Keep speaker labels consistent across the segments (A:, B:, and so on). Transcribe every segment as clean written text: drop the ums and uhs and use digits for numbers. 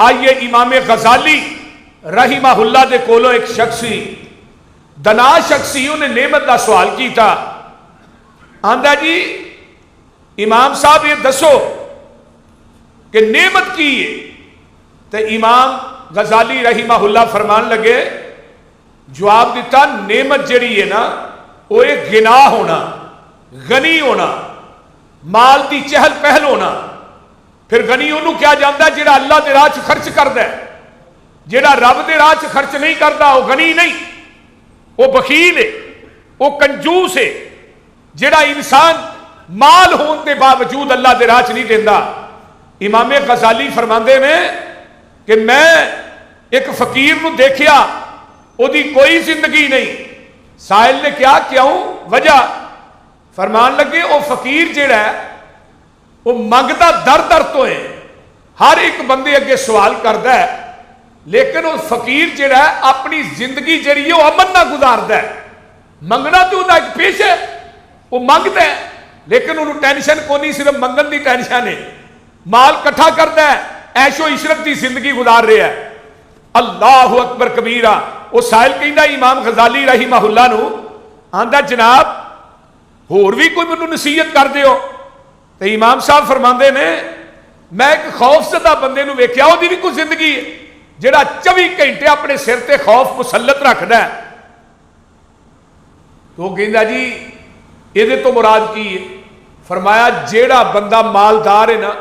A: آئیے امام غزالی رحمہ اللہ دے کولو ایک شخصی دنا شخصی انہیں نعمت دا سوال کیتا، آندہ جی امام صاحب یہ دسو کہ نعمت کی ہے؟ تو امام غزالی رحمہ اللہ فرمان لگے، جواب دیتا نعمت جڑی ہے نا وہ ایک غنا ہونا، غنی ہونا، مال دی چہل پہل ہونا۔ پھر غنی انہوں کیا جاندا جڑا اللہ دے راہ چ خرچ کردا ہے، جڑا رب دے راہ چ خرچ نہیں کردا وہ غنی نہیں، وہ بخیل ہے، وہ کنجوس ہے۔ جڑا انسان مال ہون دے باوجود اللہ دے راہ چ نہیں دیندا۔ امام غزالی فرماندے نے کہ میں ایک فقیر نو دیکھیا او دی کوئی زندگی نہیں۔ سائل نے کیا کیوں وجہ؟ فرمان لگے او فقیر جڑا ہے وہ منگتا در در تو ہے، ہر ایک بندے اگے سوال کردا ہے، لیکن وہ فقیر جڑا ہے اپنی زندگی جڑی ہے وہ امن نہ گزاردا ہے۔ منگنا تو انہاں ایک پیش ہے، وہ منگتا ہے لیکن انہوں ٹینشن کو نہیں، صرف منگن دی ٹینشن ہے، مال کٹھا کرتا ہے، عیش و عشرت دی زندگی گزار رہا ہے۔ اللہ اکبر کبیرہ۔ وہ سائل کہندا امام غزالی رحمہ اللہ نو، آندا جناب اور بھی کوئی منو نصیحت کر دیو۔ تو امام صاحب فرماندے نے میں ایک خوف زدہ بندے نو ویکھیا، وہ دی بھی کوئی زندگی ہے جڑا 24 گھنٹے اپنے سر تے خوف مسلط رکھدا ہے۔ تو وہ کہندا جی یہ تو مراد کی ہے؟ فرمایا جیڑا بندہ مالدار ہے نا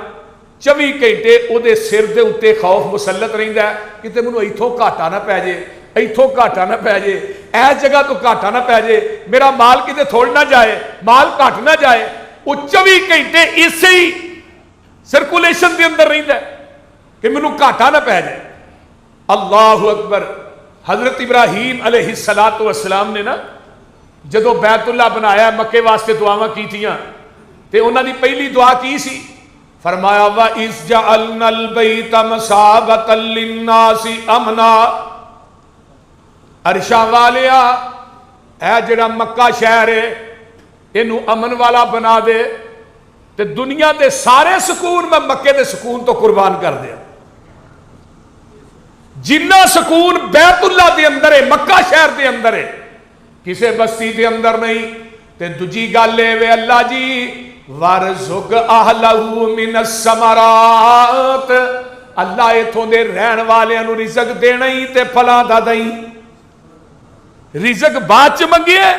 A: 24 گھنٹے او دے سر دے اتے خوف مسلط رہندا ہے کہ مینوں ایتھوں گھاٹا نہ پے جے، ایتھوں گھاٹا نہ پے جے، اس جگہ تو گھاٹا نہ پے جے، میرا مال کتے تھوڑ نہ جائے، مال گھٹ نہ جائے۔ وہ 24 گھنٹے اسی ہی سرکولیشن دے اندر رہندا ہے کہ مینوں گھاٹا نہ پے جائے۔ اللہ اکبر۔ حضرت ابراہیم علیہ السلام نے نا جدو بیت اللہ بنایا مکے واسطے دعاواں کی تھیاں تے انہاں دی پہلی دعا کی سی؟ فرمایا وَإِذْ جَعَلْنَا الْبَيْتَ مَثَابَةً لِلنَّاسِ أَمْنًا۔ عرشاں والیا اے جڑا مکہ شہر ہے اینو امن والا بنا دے تے دنیا دے سارے سکون میں مکے دے سکون تو قربان کر دیا۔ جنہ سکون بیت اللہ دے اندر ہے، مکہ شہر دے اندر ہے، کسے بستی دے اندر نہیں۔ تے دجی گل اے وے اللہ جی وَارْزُقْ أَهْلَهُ مِنَ الثَّمَرَاتِ، اللہ ایتھوں دے رہن والیاں نو رزق دینا ہی تے پھلاں دا دئی۔ رزق بعد چ منگیا ہے،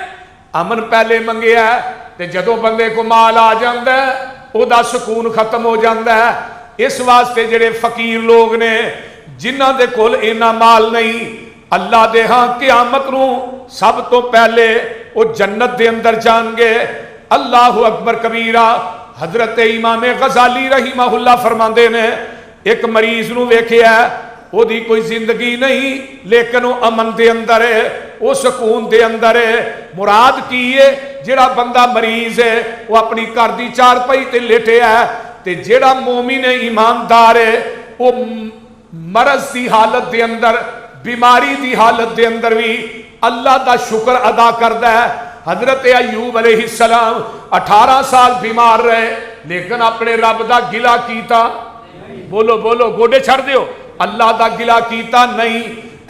A: امن پہلے منگیا ہے، تے جدوں بندے کو مال آ جاندا ہے او دا سکون ختم ہو جاندا ہے۔ اس واسطے جڑے فقیر لوگ نے جنہاں دے کول اینا مال نہیں، اللہ دے ہاں قیامت نو سب تو پہلے وہ جنت دے اندر جان گے۔ اللہ اکبر کبیرہ۔ حضرت امام غزالی رحمہ اللہ فرماندے نے ایک مریض نو ویکھیا ہے، وہ دی کوئی زندگی نہیں لیکن وہ امن دے اندر ہے، وہ سکون دے اندر ہے۔ مراد کی ہے جڑا بندہ مریض ہے وہ اپنی گھر دی چارپائی تے لیٹے ہے، تے جڑا مومن ایماندار ہے وہ مرض دی حالت دے اندر، بیماری دی حالت دے اندر بھی اللہ دا شکر ادا کردا ہے۔ حضرت ایوب علیہ السلام 18 سال بیمار رہے لیکن اپنے رب دا گلہ کیتا، بولو بولو گوڑے چھڑ دیو، اللہ دا گلہ کیتا نہیں۔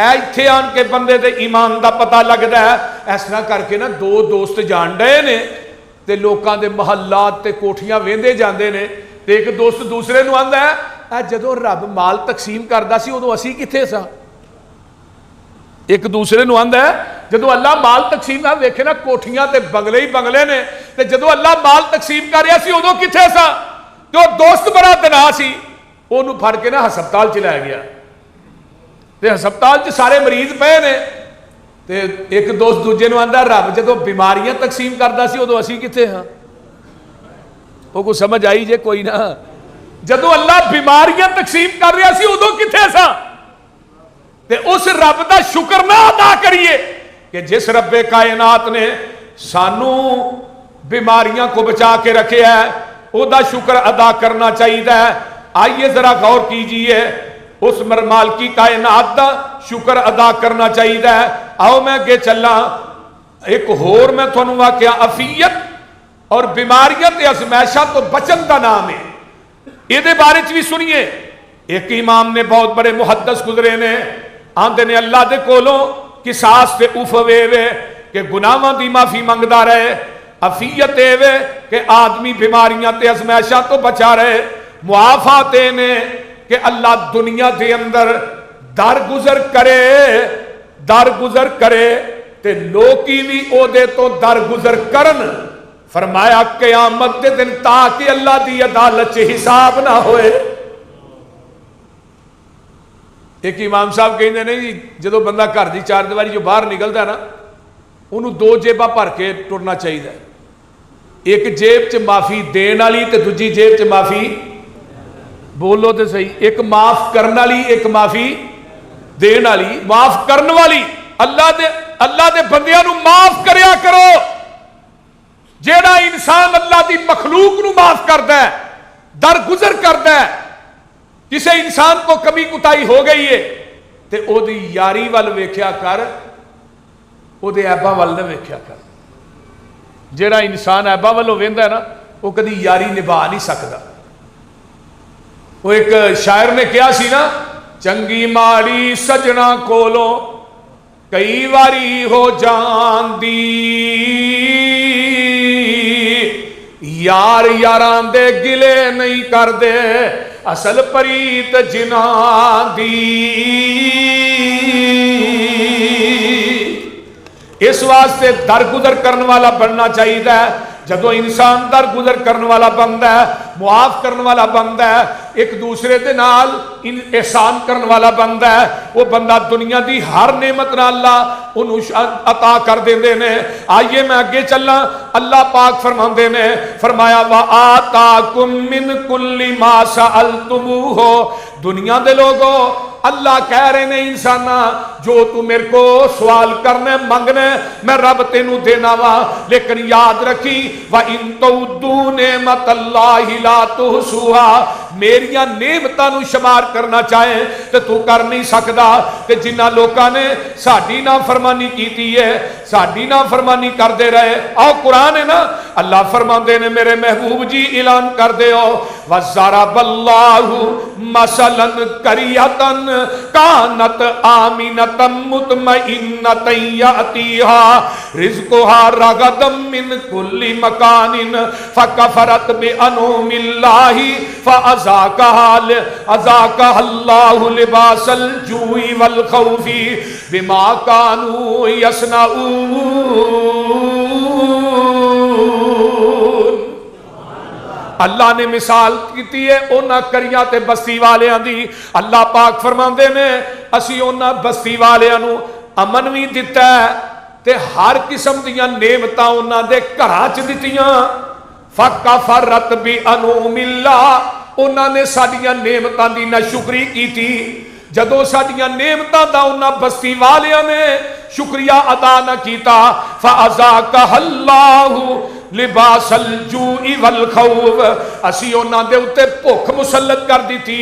A: ایتھے آن کے بندے دے ایمان دا پتہ لگدا ہے۔ اس طرح کر کے نا دو دوست جان ڈے نے تے لوکاں دے محلات تے کوٹھیاں ویندے جاندے نے، تے ایک دوست دوسرے نو آندا ہے اے جدوں رب مال تقسیم کردا سی ادوں اسی کتھے سا؟ ایک دوسرے نو آندا ہے جدو اللہ مال تقسیم کر ویکھے نا کوٹھیاں تے بنگلے ہی بنگلے نے، تے جدو اللہ مال تقسیم کر رہا سی ادو کتھے سا؟ جو دوست بڑا دنا سی انہوں پھڑ کے نا ہسپتال چ لے گیا، تے ہسپتال چ سارے مریض پے نے، تے ایک دوست دوجے نو آندا رب جدو بیماریاں تقسیم کردا سی ادو اسی کتھے ہاں؟ وہ کو سمجھ آئی جے کوئی نہ؟ جدو اللہ بیماریاں تقسیم کر رہا سی ادو کتھے سا؟ تے اس رب دا شکر نہ ادا کریے کہ جس رب کائنات نے سانو بیماریاں کو بچا کے رکھے ہے، او دا شکر ادا کرنا چاہیے۔ آئیے ذرا غور کیجئے، اس مالکی کائنات دا شکر ادا کرنا چاہیے۔ آؤ میں اگے چلا، ایک ہور میں تھانوں واقعہ عافیت اور بیماریاں تے ازمائشاں تو بچن دا نام ہے، یہ دے بارے چ بھی سنیے۔ ایک امام نے بہت بڑے محدث گزرے نے آندے نے اللہ دے کولوں قصاص تے اوف وے کہ گناہاں دی معافی منگدا رہے، عافیت اے وے کہ آدمی بیماریاں تے ازمائشاں تو بچا رہے، معافات نے کہ اللہ دنیا دے اندر درگزر کرے تے لوکی بھی او دے تو درگزر کرن، فرمایا قیامت دے دن تاکہ اللہ دی عدالت چ حساب نہ ہوئے۔ ایک امام صاحب کہندے نے جی جدو بندہ گھر دی چار دیواری جو باہر نکلدا ہے نا انہوں دو جیباں بھر کے ٹرنا چاہیے، ایک جیب چ معافی دین والی تے دوجی جیب چ معافی، بولو تے صحیح، ایک معاف کرن والی ایک معافی دین والی، معاف کرن والی اللہ دے بندیاں نو معاف کریا کرو۔ جیڑا انسان اللہ دی مخلوق نو معاف کردا ہے، درگزر کردا ہے، کسی انسان کو کمی کوتاہی ہو گئی ہے تے او دی یاری ول ویکھیا کر، او دے عیباں ول نہ ویکھیا کر۔ جیڑا انسان عیباں والوں ویندا ہے نا وہ کدی یاری نبھا نہیں سکدا۔ وہ ایک شاعر نے کیا سی نا، چنگی ماڑی سجنا کولوں کئی واری ہو جاندی، یار یاران دے گلے نہیں کر دے اصل پریت جنان دی۔ اس واسطے درگزر کرنے والا بننا چاہیے۔ جدو انسان درگزر کرنے والا بنتا ہے، معاف کرنے والا بنتا ہے، ایک دوسرے دے نال احسان کرنے والا بنتا ہے، وہ بندہ دنیا دی ہر نعمت نہ اللہ انہوں عطا کر دیندے نے۔ آئیے میں آگے چلنا، اللہ پاک فرماندے نے، فرمایا وَآتَاكُم مِّن كُلِّ مَا سَأَلْتُمُوهُ۔ دنیا دے لوگوں اللہ کہہ رہے نے انسانا جو تو میرے کو سوال کرنے منگنے میں رب تینوں دینا وا، لیکن یاد رکھی وَإِن تَعُدُّوا نِعْمَتَ اللَّهِ لَا تُحْصُوهَا، میریاں نعمتاں نو شمار کرنا چاہے تو تو کر نہیں سکدا۔ تے جنہ لوکاں نے ساڈی نافرمانی کیتی ہے، ساڈی نافرمانی کردے رہے، آؤ قرآن ہے نا، اللہ فرماندے نے میرے محبوب جی اعلان کر دیو وَضَرَبَ اللَّهُ مَثَلًا قَرْيَةً كَانَتْ آمِنَةً مُطْمَئِنَّةً يَأْتِيهَا رِزْقُهَا رَغَدًا مِّن كُلِّ مَكَانٍ فَكَفَرَتْ بِأَنْعُمِ اللَّهِ فَأَذَاقَهَا اللَّهُ لِبَاسَ الْجُوعِ وَالْخَوْفِ بِمَا كَانُوا يَصْنَعُونَ۔ اللہ نے مثال کیتی ہے اونا کریاں تے بستی والیاں دی۔ اللہ پاک فرماندے نے اسی اونا بستی والیاں نو امن بھی دیتا ہے تے ہر قسم دیاں نعمتاں اونا دے گھراں چ دتیاں۔ فَكَفَرَتْ بِأَنْعُمِ اللَّهِ، اونا نے ساڈیاں نعمتاں دی ناشکری کیتی۔ جدو ساڈیاں نعمتاں دا اونا بستی والیاں نے شکریہ ادا نہ کیتا، فَأَذَاقَهَا اللَّهُ لباس الجوع والخوف، اسی اونا دے اتے بھوک مسلط کر دیتی،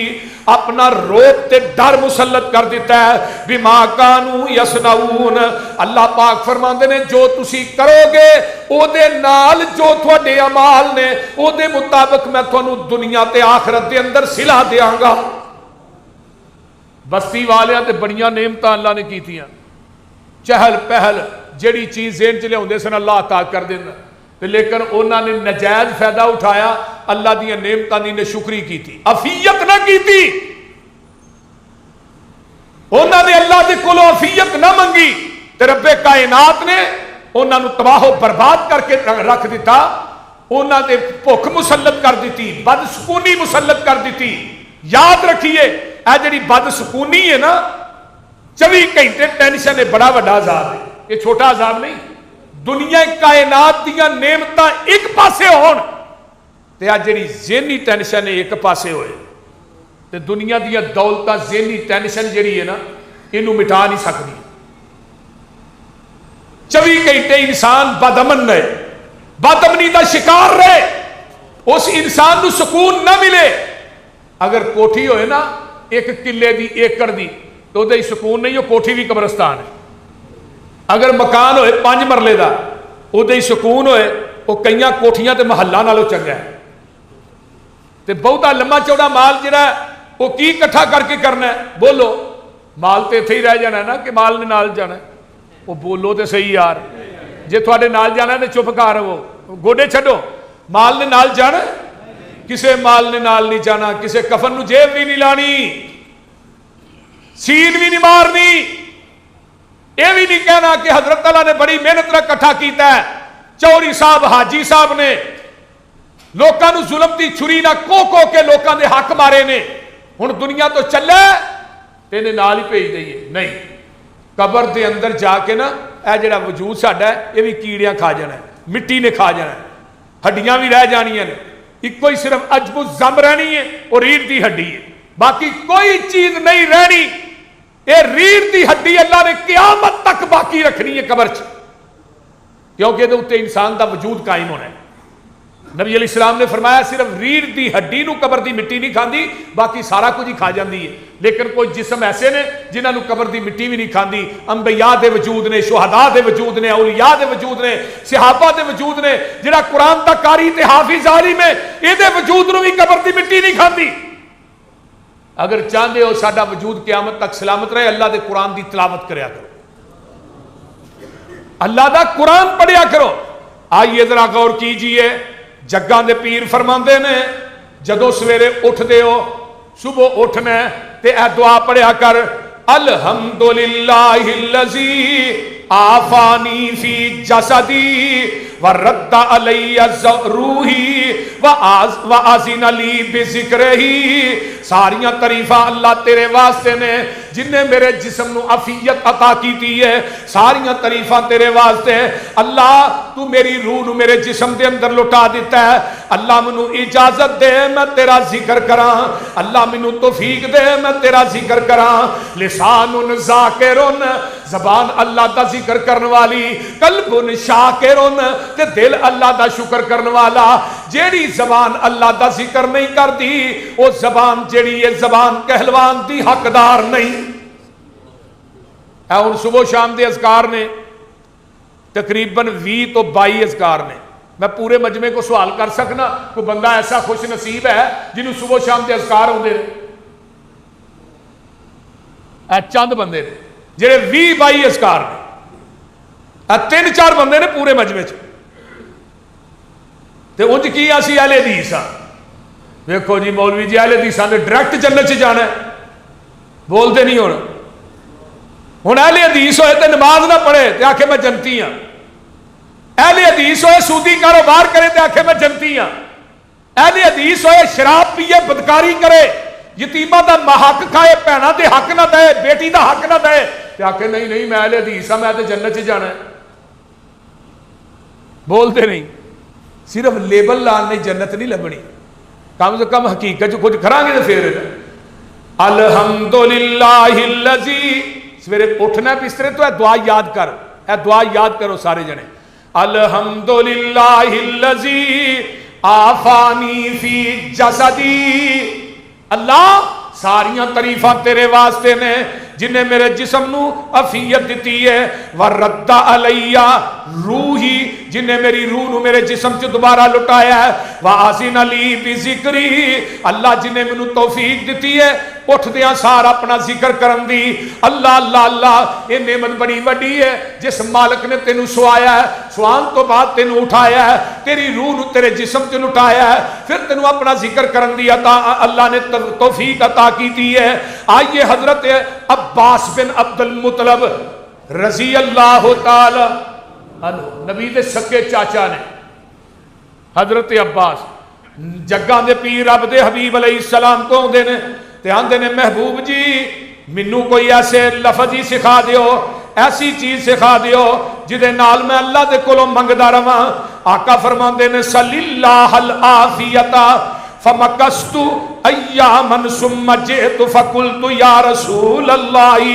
A: اپنا روب تے ڈر مسلط کر دیتا ہے، بما کانوا یصنعون۔ اللہ پاک فرماندے نے جو تسی کرو گے او دے نال جو تھوڑے اعمال نے او دے مطابق میں تھانوں دنیا تے آخرت دے اندر صلہ دیاں گا۔ بستی والیاں تے بڑیاں نعمتاں اللہ نے کیتیاں، چہل پہل جڑی چیز ذہن چ لیاوندے سن اللہ عطا کر دیندا، لیکن انہوں نے نجائز فائدہ اٹھایا، اللہ دی نعمتاں دی ناشکری کی تھی، عفیت نہ کی تھی، انہوں نے اللہ دے کولوں عفیت نہ منگی تے رب کائنات نے انہوں نے تباہ و برباد کر کے رکھ دیتا، انہوں نے بھوک مسلط کر دیتی، بد سکونی مسلط کر دیتی۔ یاد رکھیے اے جڑی بد سکونی ہے نا 24 گھنٹے ٹینشن ہے، بڑا بڑا عذاب ہے، یہ چھوٹا عذاب نہیں۔ دنیا کائنات دیاں نعمتاں ایک پاسے ہون تے آ جڑی ذہنی ٹینشن ہے ایک پاسے ہوئے تے دنیا دیاں دولتاں ذہنی ٹینشن جڑی ہے نا اینوں مٹا نہیں سکتی۔ 24 گھنٹے انسان بدامن رہے، بدامنی دا شکار رہے، اس انسان نو سکون نہ ملے۔ اگر کوٹھی ہوئے نا ایک کلے دی ایکڑ دی تو دے سکون نہیں، وہ کوٹھی بھی قبرستان ہے۔ اگر مکان ہوئے 5 مرلے دا او دے سکون ہوئے وہ کئیاں کوٹھیاں تے محلہ نالوں چنگا ہے۔ تے بہتا لمبا چوڑا مال جڑا ہے وہ کی اکٹھا کر کے کرنا ہے؟ بولو مال تو اتنے ہی رہ جانا ہے نا کہ مال نے نال جانا ہے؟ وہ بولو تو صحیح یار، جے تھوڑے نال جانا ہے تو چپ کر رہو، گوڈے چھڈو، مال نے نال جانا ہے؟ کسے مال نے نال نہیں جانا، کسے کفن نو جیب بھی نہیں لانی، سین بھی نہیں مارنی، یہ بھی نہیں کہنا کہ حضرت اللہ نے بڑی محنت نال کٹھا کیتا ہے، چوری صاحب حاجی صاحب نے لوکاں نو ظلم دی چھری نہ کو کے لوکاں دے حق مارے نے، ہن دنیا تو چلے تینے نال ہی بھیج دئیے، نہیں، قبر دے اندر جا کے نا اے جڑا وجود ساڈا ہے یہ بھی کیڑیاں کھا جانا ہے، مٹی نے کھا جانا ہے، ہڈیاں بھی رہ جانیاں نے، ایک کوئی صرف عجب و ذم رہنی ہے اور ریڑھ دی ہڈی ہے، باقی کوئی چیز نہیں رہنی، یہ ریڑھ دی ہڈی اللہ نے قیامت تک باقی رکھنی ہے قبر چ، کیونکہ یہ اتنے انسان دا وجود قائم ہونا ہے۔ نبی علیہ السلام نے فرمایا صرف ریڑھ دی ہڈی نو قبر دی مٹی نہیں کھاندی، باقی سارا کچھ ہی کھا جاندی ہے، لیکن کوئی جسم ایسے نے جنہاں نو قبر دی مٹی بھی نہیں کھاندی، انبیاء دے وجود نے، شہداء دے وجود نے، اولیاء دے وجود نے، صحابہ دے وجود نے، جڑا قرآن دا قاری تے حافظ عالم ہے یہ دے وجود نو بھی قبر دی مٹی نہیں کھاندی۔ اگر چاہتے ہو ساڈا وجود قیامت تک سلامت رہے، اللہ دے قرآن دی تلاوت کریا کرو، اللہ دا قرآن پڑھیا کرو۔ آئیے ذرا غور کیجئے، جگاں دے پیر فرماندے نے جدو سویرے اٹھ دے ہو، صبح اٹھنا تے اے دعا پڑھیا کر، الحمدللہ الذی آفانی فی جسدی ورد علی روحی وآذن لی بذکرہی، ساریاں تعریفاں اللہ تیرے واسطے نے جن نے میرے جسم نو عافیت عطا کیتی ہے، ساریاں تعریفاں تیرے واسطے، اللہ تو میری روح نو میرے جسم دے اندر لٹا دیتا ہے، اللہ منو اجازت دے میں تیرا ذکر کراں، اللہ منو توفیق دے میں تیرا ذکر کراں، لسان ذاکرن زبان اللہ دا ذکر کرن والی، قلب شاکرن تے دل اللہ دا شکر کرن والا، جیڑی زبان اللہ دا ذکر نہیں کر دی وہ زبان جیڑی یہ زبان کہلوان دی حقدار نہیں۔ اے ان صبح شام دے اذکار نے تقریباً 20 تو 22 اذکار نے، میں پورے مجمع کو سوال کر سکنا کوئی بندہ ایسا خوش نصیب ہے جنہوں صبح شام دے اذکار ہوندے نے؟ اے چند بندے نے جڑے 20-22 اذکار نے، اے 3-4 بندے نے پورے مجمع چ، تے انج کی اسی اہل حدیث ہاں، دیکھو جی مولوی جی اہل حدیثاں نے ڈائریکٹ جنت چ جانا ہے، بولتے نہیں ہونا، ہن اہل حدیث ہوئے تے نماز نہ پڑھے تے آکھے میں جنتی ہاں، اہل حدیث ہوئے سودی کاروبار کرے تے آکھے میں جنتی ہاں، اہل حدیث ہوئے شراب پیے بدکاری کرے یتیمہ دا حق کھائے بھیناں دے حق نہ دے بیٹی دا حق نہ دے تے آکھے نہیں نہیں میں اہل حدیث ہاں میں تے جنت چ جانا ہے، بولتے نہیں، صرف لیبل لان نہیں جنت نہیں لبنی، کم سے کم حقیقت کچھ کھرا گے تو پھر الحمدللہ الذی، سویرے اٹھنا بسترے تو اے دعا یاد کر، اے دعا یاد کرو سارے جنے، الحمدللہ الذی آفانی فی جسدی، اللہ ساریاں تعریفاں تیرے واسطے نے جن نے میرے جسم نو عافیت دیتی ہے، ورد علی روحی جن نے میری روح نو میرے جسم چ دوبارہ لٹایا ہے، وآذن لی بذکری اللہ جن نے مینوں توفیق دیتی ہے اٹھ دیاں سار اپنا ذکر کرن دی، اللہ اللہ اللہ، یہ نعمت بڑی وڈی ہے جس مالک نے تینوں سوایا ہے، سوان تو بعد تینوں اٹھایا ہے، تیری روح نو تیرے جسم چ لٹایا ہے، پھر تینوں اپنا ذکر کرن دی عطا اللہ نے توفیق عطا کی ہے۔ آئیے حضرت عباس بن عبد المطلب رضی اللہ تعالی عنہ، نبی دے سکے چاچا نے، حضرت عباس جگاں دے پیر رب دے حبیب علیہ السلام کو آندے نے تے آندے نے محبوب جی مینوں کوئی ایسے لفظ ہی سکھا دیو، ایسی چیز سکھا دیو جدے نال میں اللہ دے کولوں منگدا رہواں۔ آقا فرماندے نے صلی اللہ العافیتا فمکست ایامن ثم جئت فقلت یا رسول اللہ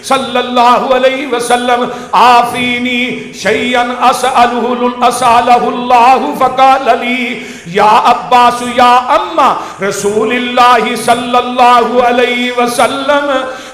A: صلی اللہ علیہ وسلم آفینی شیئا اسألہ اللہ فقال لی یا عباس یا اما رسول اللہ صلی اللہ علیہ وسلم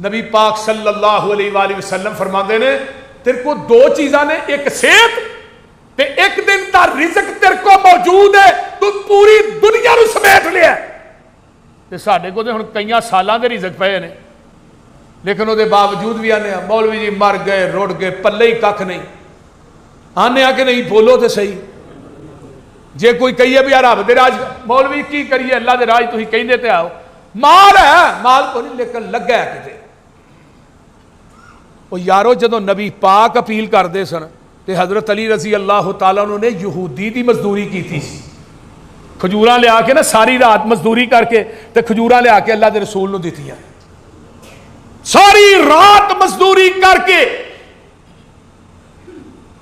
A: نبی پاک صلی اللہ علیہ وآلہ وسلم فرماندے نے تیرے کو دو چیزاں نے، ایک صحت تے ایک دن دا رزق تیرے کو موجود ہے، تو پوری دنیا نو سمیٹ لیا تے ساڈے کو تے ہن کئی سالاں دے رزق پئے نے، لیکن وہ باوجود بھی آنے مولوی جی مر گئے رڑ گئے پلے ہی کھ نہیں، آنے آ کے نہیں بولو تو صحیح، جے کوئی کہیے بھی رب دے راج مولوی کی کریے اللہ دے راج تھی کہیں تے آؤ، مال ہے مال کو نہیں لیکن لگا ہے کتے وہ یارو جدو نبی پاک اپیل کرتے سن تے حضرت علی رضی اللہ تعالیٰ انہوں نے یہودی دی مزدوری کی تھی، کھجوراں لیا کے نا ساری رات مزدوری کر کے تے کھجوراں لیا کے اللہ دے رسول نو دیتیاں، ساری رات مزدوری کر کے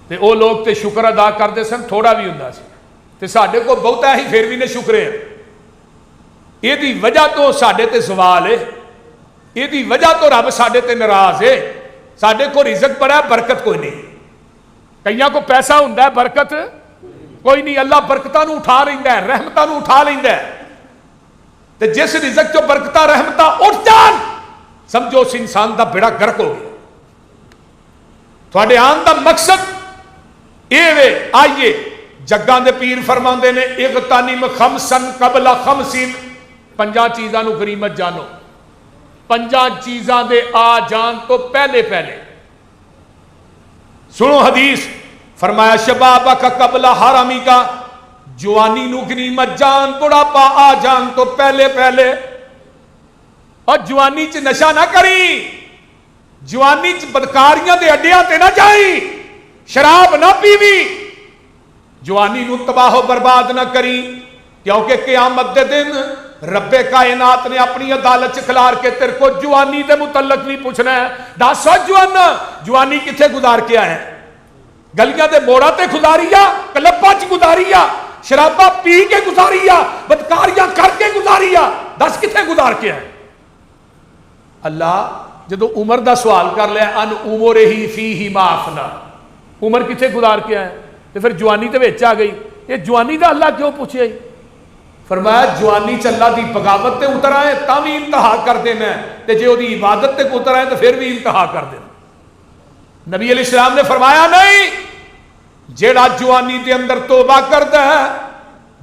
A: تے او لوگ تے شکر ادا کرتے سن، تھوڑا بھی ہوندا سی تے ساڈے کو بہتا ہی پھر بھی نے شکرے ہیں، یہ دی وجہ تو ساڈے تے سوال ہے، یہ دی وجہ تو رب ساڈے تے ناراض ہے، ساڈے کو رزق بڑا ہے برکت کوئی نہیں، کئیاں کو پیسہ ہوندا ہے برکت کوئی نہیں، اللہ برکتاں نو اٹھا لیندا ہے، رحمتاں نو اٹھا لیندا ہے، تے جس رزق چوں برکتاں رحمتاں اٹھ جان سمجھو اس انسان دا بیڑا گرک ہو گیا۔ تھوڑے آن دا مقصد اے وے، آئیے جگاں دے پیر فرماندے نے اغتنم خمسن قبل خمسین، پنجاں چیزاں نو غنیمت جانو، پنجاں چیزاں دے آ جان تو پہلے پہلے سنو حدیث، فرمایا شبابک قبل حرمک، جوانی نو غنیمت جان، بڑھاپا آ جان تو پہلے پہلے، اور جوانی چ نشہ نہ کری، جوانی چ بدکاریاں دے اڈیاں تے نہ جائی، شراب نہ پیوی، جوانی نو تباہ و برباد نہ کری، کیونکہ قیامت دے دن رب کائنات نے اپنی عدالت چ کھلار کے تیرے کو جوانی دے متعلق نہیں پوچھنا ہے، دس جوانا جوانی کتھے گزار کے آئے ہیں، گلیاں دے موڑا تے گزاریا، کلباں چ گزاریا، شرابہ پی کے گزاریا، بدکاریاں کر کے گزاریا، دس کتھے گزار کے آئے؟ اللہ جدو عمر دا سوال کر لیا ان عمر ہی فی ہی معافنا، عمر کتھے گزار کے آئے تو پھر جوانی تے وچ آ گئی، یہ جوانی دا اللہ کیوں پوچھے؟ فرمایا جوانی چ اللہ دی بغاوت تے اتر آئے تاں بھی انتہا کر دینا ہے، تے جے دی عبادت تے اتر آئے تو پھر بھی انتہا کر دینا۔ نبی علیہ السلام نے فرمایا نہیں، جیڑا جوانی دے اندر توبہ کردا ہے،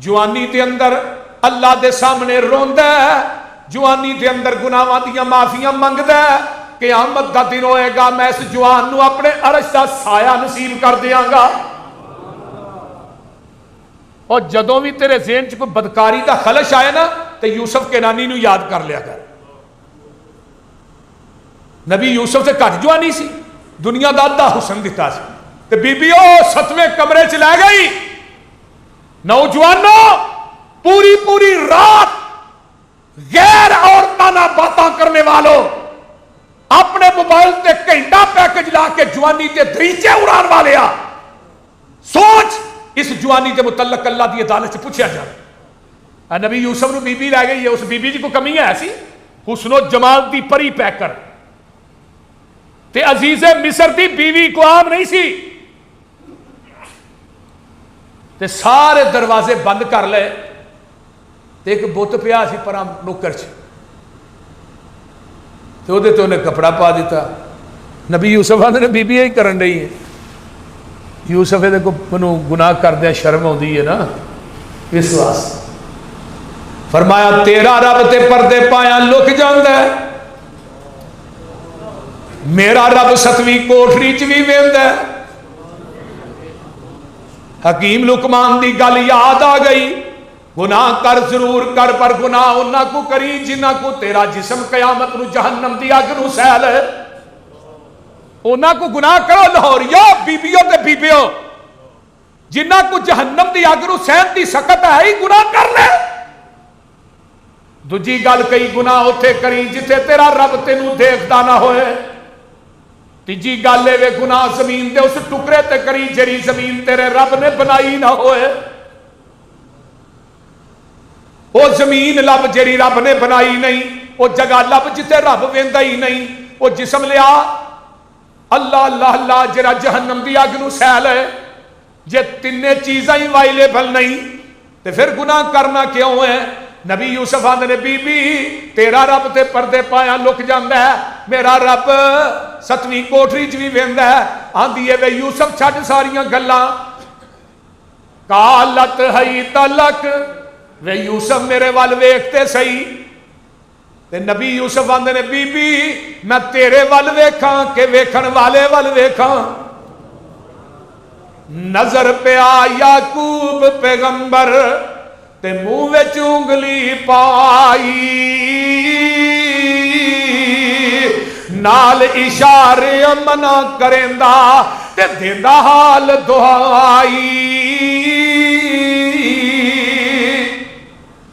A: جوانی دے اندر اللہ دے سامنے روندا ہے، جوانی دے اندر گناہاں دیاں معافیاں منگدا ہے، قیامت دا دن ہوئے گا میں اس جوان نو اپنے عرش دا سایہ نصیب کر دیاں گا۔ اور جدوں بھی تیرے ذہن چ کوئی بدکاری دا خلش آئے نا تے یوسف کنانی نو یاد کر لیا کر، نبی یوسف سے گھٹ جوانی سی، دنیا دا ادھا حسن دتا سی، تے بی بی او 7ویں کمرے چ لے گئی، نوجوانوں پوری پوری رات غیر عورتانہ باتاں کرنے والوں، اپنے موبائل تے گھنٹہ پیکج لا کے جوانی تے دریچے اڑان والے آ، سوچ اس جوانی کے متعلق اللہ دی عدالت سے پوچھا جائے۔ نبی یوسف نو بی بی لے گئی ہے، اس بی بی جی کو کمی ہے ایسی، حسن و جمال دی پری پیکر تے عزیز مصر دی بیوی کو عام نہیں سی، تے سارے دروازے بند کر لے، تے ایک بت پیا سی پرام نوکر چ، تے تے انہیں کپڑا پا دیتا، نبی یوسف آدھے نے بی بی یہی کرن رہی ہے، یوسف دے کو منو گناہ کر دیا شرم ہوندی ہے نا، اس واسطے فرمایا تیرا رب تے پردے پایا لک جاندا ہے، میرا رب 7ویں کوٹھری چ بھی ویندا ہے۔ حکیم لقمان دی گل یاد آ گئی، گناہ کر ضرور کر پر گناہ انہاں کو کری جنہاں کو تیرا جسم قیامت نو جہنم دی اگ نو سیل ہے، انہاں کو گناہ کرو لاہوریو بیبیو تے بیبیو، جنہاں کو جہنم دی اگ نو سہن دی سکت ہے ہی گناہ کر لے، دوجی گل کئی گناہ اوتھے کری جتھے تیرا رب تینوں دیکھدا نہ ہوئے، تیجی گل اے وے گناہ زمین دے اس ٹکڑے تے کری جڑی زمین تیرے رب نے بنائی نہ ہوئے، وہ زمین لب جڑی رب نے بنائی نہیں، وہ جگہ لب جتے رب ویندا ہی نہیں، وہ جسم لیا اللہ اللہ اللہ جڑا جہنم دی اگ نو سیل ہے، جے تینے چیزاں ہی وائلیبل نہیں تے پھر گناہ کرنا کیوں ہے؟ نبی یوسف آندے نے بی بی تیرا رب تے پردے پایا لک جاندا ہے، میرا رب 7ویں کوٹری چ بھی ویندا ہے۔ آندی ہے وے یوسف چھڈ ساریاں گلاں، قالت حیت لک، وے یوسف میرے وال ویکھتے سہی۔ تے نبی یوسف آندے نے بی بی میں تیرے وال ویکھاں کہ ویکھن والے وال ویکھاں؟ نظر پیا یعقوب پیغمبر تے منہ وچ انگلی پائی، نال اشارے منع کریندا تے دیندا حال دعائی۔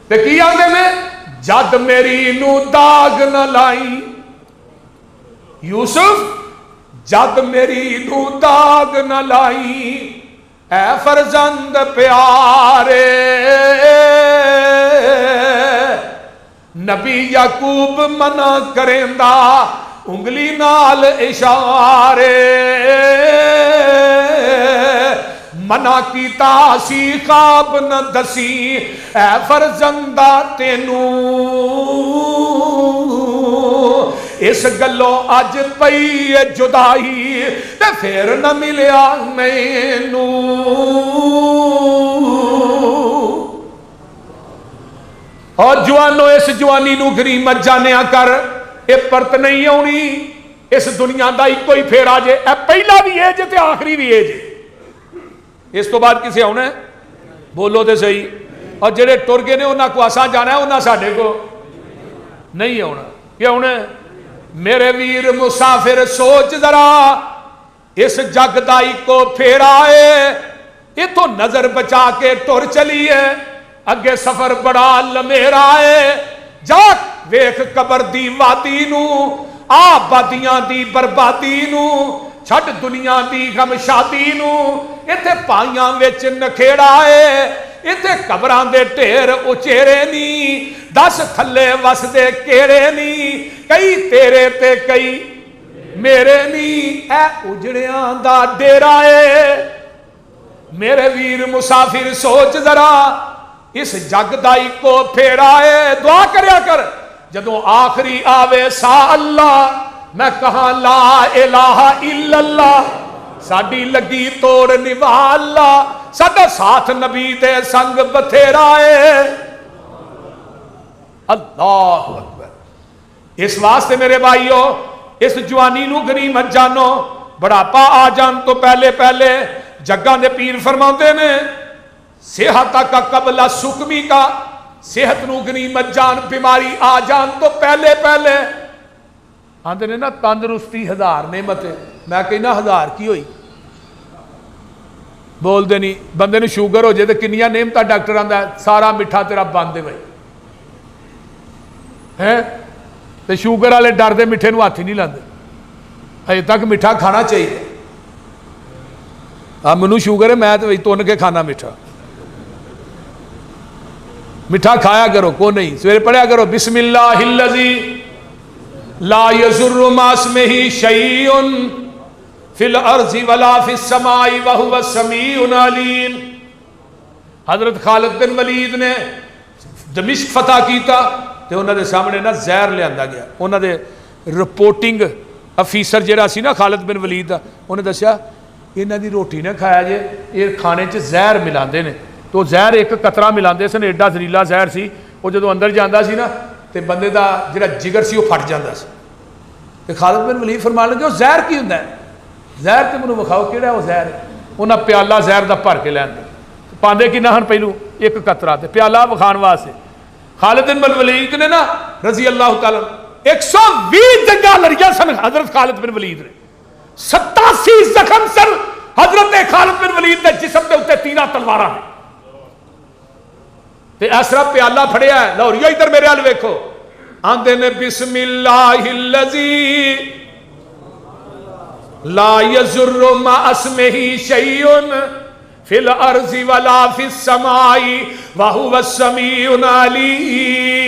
A: تے کی آندے نے جد میری نو داغ نہ لائی، یوسف جد میری نو داغ نہ لائی، اے فرزند پیارے۔ نبی یعقوب منع کریندا انگلی نال اشارے، منع کیتا سی خواب نہ دسی، اے فرزندہ تینوں اس گلوں اج پئی جدائی تے پھر نہ ملیا مینوں۔ اور جوانو اس جوانی نو غنیمت جانیا کر، اے پرت نہیں آنی، اس دنیا دا ایک کوئی پھیرا جے، اے پہلا بھی ہے جے تے آخری بھی ہے جے، اس تو بعد کسے آنا ہے؟ بولو تے صحیح۔ اور جڑے ٹر گئے نے انہاں کو آساں جانا ہے، انہاں ساڈے کو نہیں آنا۔ کیا آنا ہے؟ میرے ویر مسافر سوچ ذرا، اس جگ دائی کو پھیرائے، یہ تو نظر بچا کے ٹر چلیے، اگے سفر بڑا لمیرا ہے، جاک ویکھ قبر دی وادی نو، آبادیاں دی بربادی نو، چھٹ دنیا دی غم شادی نو، ایتھے پائیاں وچ نکھیڑا ہے، ایتھے قبراں دے ٹھیر اچیرے نی، 10 تھلے وس دے کیڑے نی، کئی تیرے تے کئی میرے نی، اے اجڑیاں دا ڈیرا ہے۔ میرے ویر مسافر سوچ ذرا، اس جگ دائی کو پھیرا ہے، دعا کریا کر جدوں آخری آوے سا اللہ، میں کہاں لا الہ الا اللہ، ساڈی لگی توڑ نوا اللہ، ساڈا ساتھ نبی دے سنگ بتھیرا ہے۔ اللہ اکبر۔ اس واسطے میرے بھائیو اس جوانی نو غنیمت جانو، بڑھاپا آ جان تو پہلے پہلے جگاں دے پیر فرماتے نے صحت کا قبل سکمی کا، صحت نو غنیمت جان، بیماری آ جان تو پہلے پہلے آندے نے نا تندرستی 1000 نعمت ہے، میں کہنا 1000 کی ہوئی؟ بول دے نہیں، بندے نے شوگر ہو جائے تو کنیاں نعمتاں ڈاکٹر آندا ہے سارا مٹھا تیرا بند ہے بھائی ہیں، تے شوگر والے ڈر دے مٹھے نو ہاتھ ہی نہیں لاندے، اجے تک مٹھا کھانا چاہیے۔ منو شوگر ہے میں تو تن کے کھانا مٹھا، مٹھا کھایا کرو کو نہیں، سویرے پڑھیا کرو بسم اللہ الذی لا یضر مع اسمہ شیء فی الارض ولا فی السماء وہو السمیع العلیم۔ حضرت خالد بن ولید نے دمشق فتح کیتا تے انہاں دے سامنے نا زہر لیا گیا، انہاں دے رپورٹنگ افیسر جہاں سی نا خالد بن ولید دا، انہیں دسیا انہاں دی روٹی نہ کھایا جے، یہ کھانے چ زہر ملاندے نے، تو زہر ایک قطرہ ملاندے سن، ایڈا زہریلا زہر سی، وہ جدو اندر جاندا سی نا تے بندے دا جڑا جگر سی وہ پھٹ جاندا سی۔ تے خالد بن ولید فرمان لگے وہ زہر کی ہوندا ہے؟ زہر تے مینوں وکھاؤ کیڑا وہ زہر ہے؟ انہاں پیالہ زہر دا بھر کے لین دے، پاندے کنا ہن پہلو ایک قطرہ تے پیالہ وکھان واسطے خالد بن ولید نے نا رضی اللہ تعالی 120 جنگاں لڑیاں سن حضرت خالد بن ولید نے، 87 زخم سن حضرت خالد بن ولید دے جسم دے اوتے 3 تلواراں نے، تے ایسرا پیالہ پھڑیا ہے، لاہوریو ادھر میرے حال ویکھو، آندے نے بسم اللہ الذی لا یضر مع اسمہ شیء فی الارض ولا فی السماء وہو السمیع العلیم۔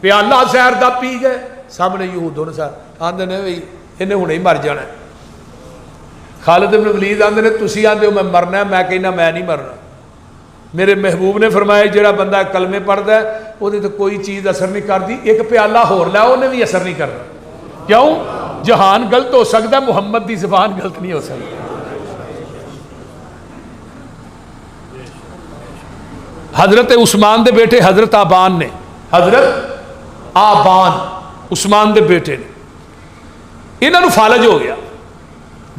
A: پیالہ زہر دا پی گئے، سامنے یہود ہونے سار آندے نے بھئی انہیں ہونے ہی مر جانا ہے۔ خالد بن ولید آندے نے تسی آندے ہو میں مرنا ہے، میں کہنا میں نہیں مرنا، میرے محبوب نے فرمایا جڑا بندہ کلمے پڑھتا ہے وہ تو کوئی چیز اثر نہیں کرتی، ایک پیالہ ہور لے انہیں بھی اثر نہیں کرنا. کیوں؟ جہان غلط ہو سکتا، محمد دی زبان غلط نہیں ہو سکتی. حضرت عثمان دے بیٹے حضرت آبان نے، حضرت آبان عثمان دے بیٹے نے، انہوں نے فالج ہو گیا.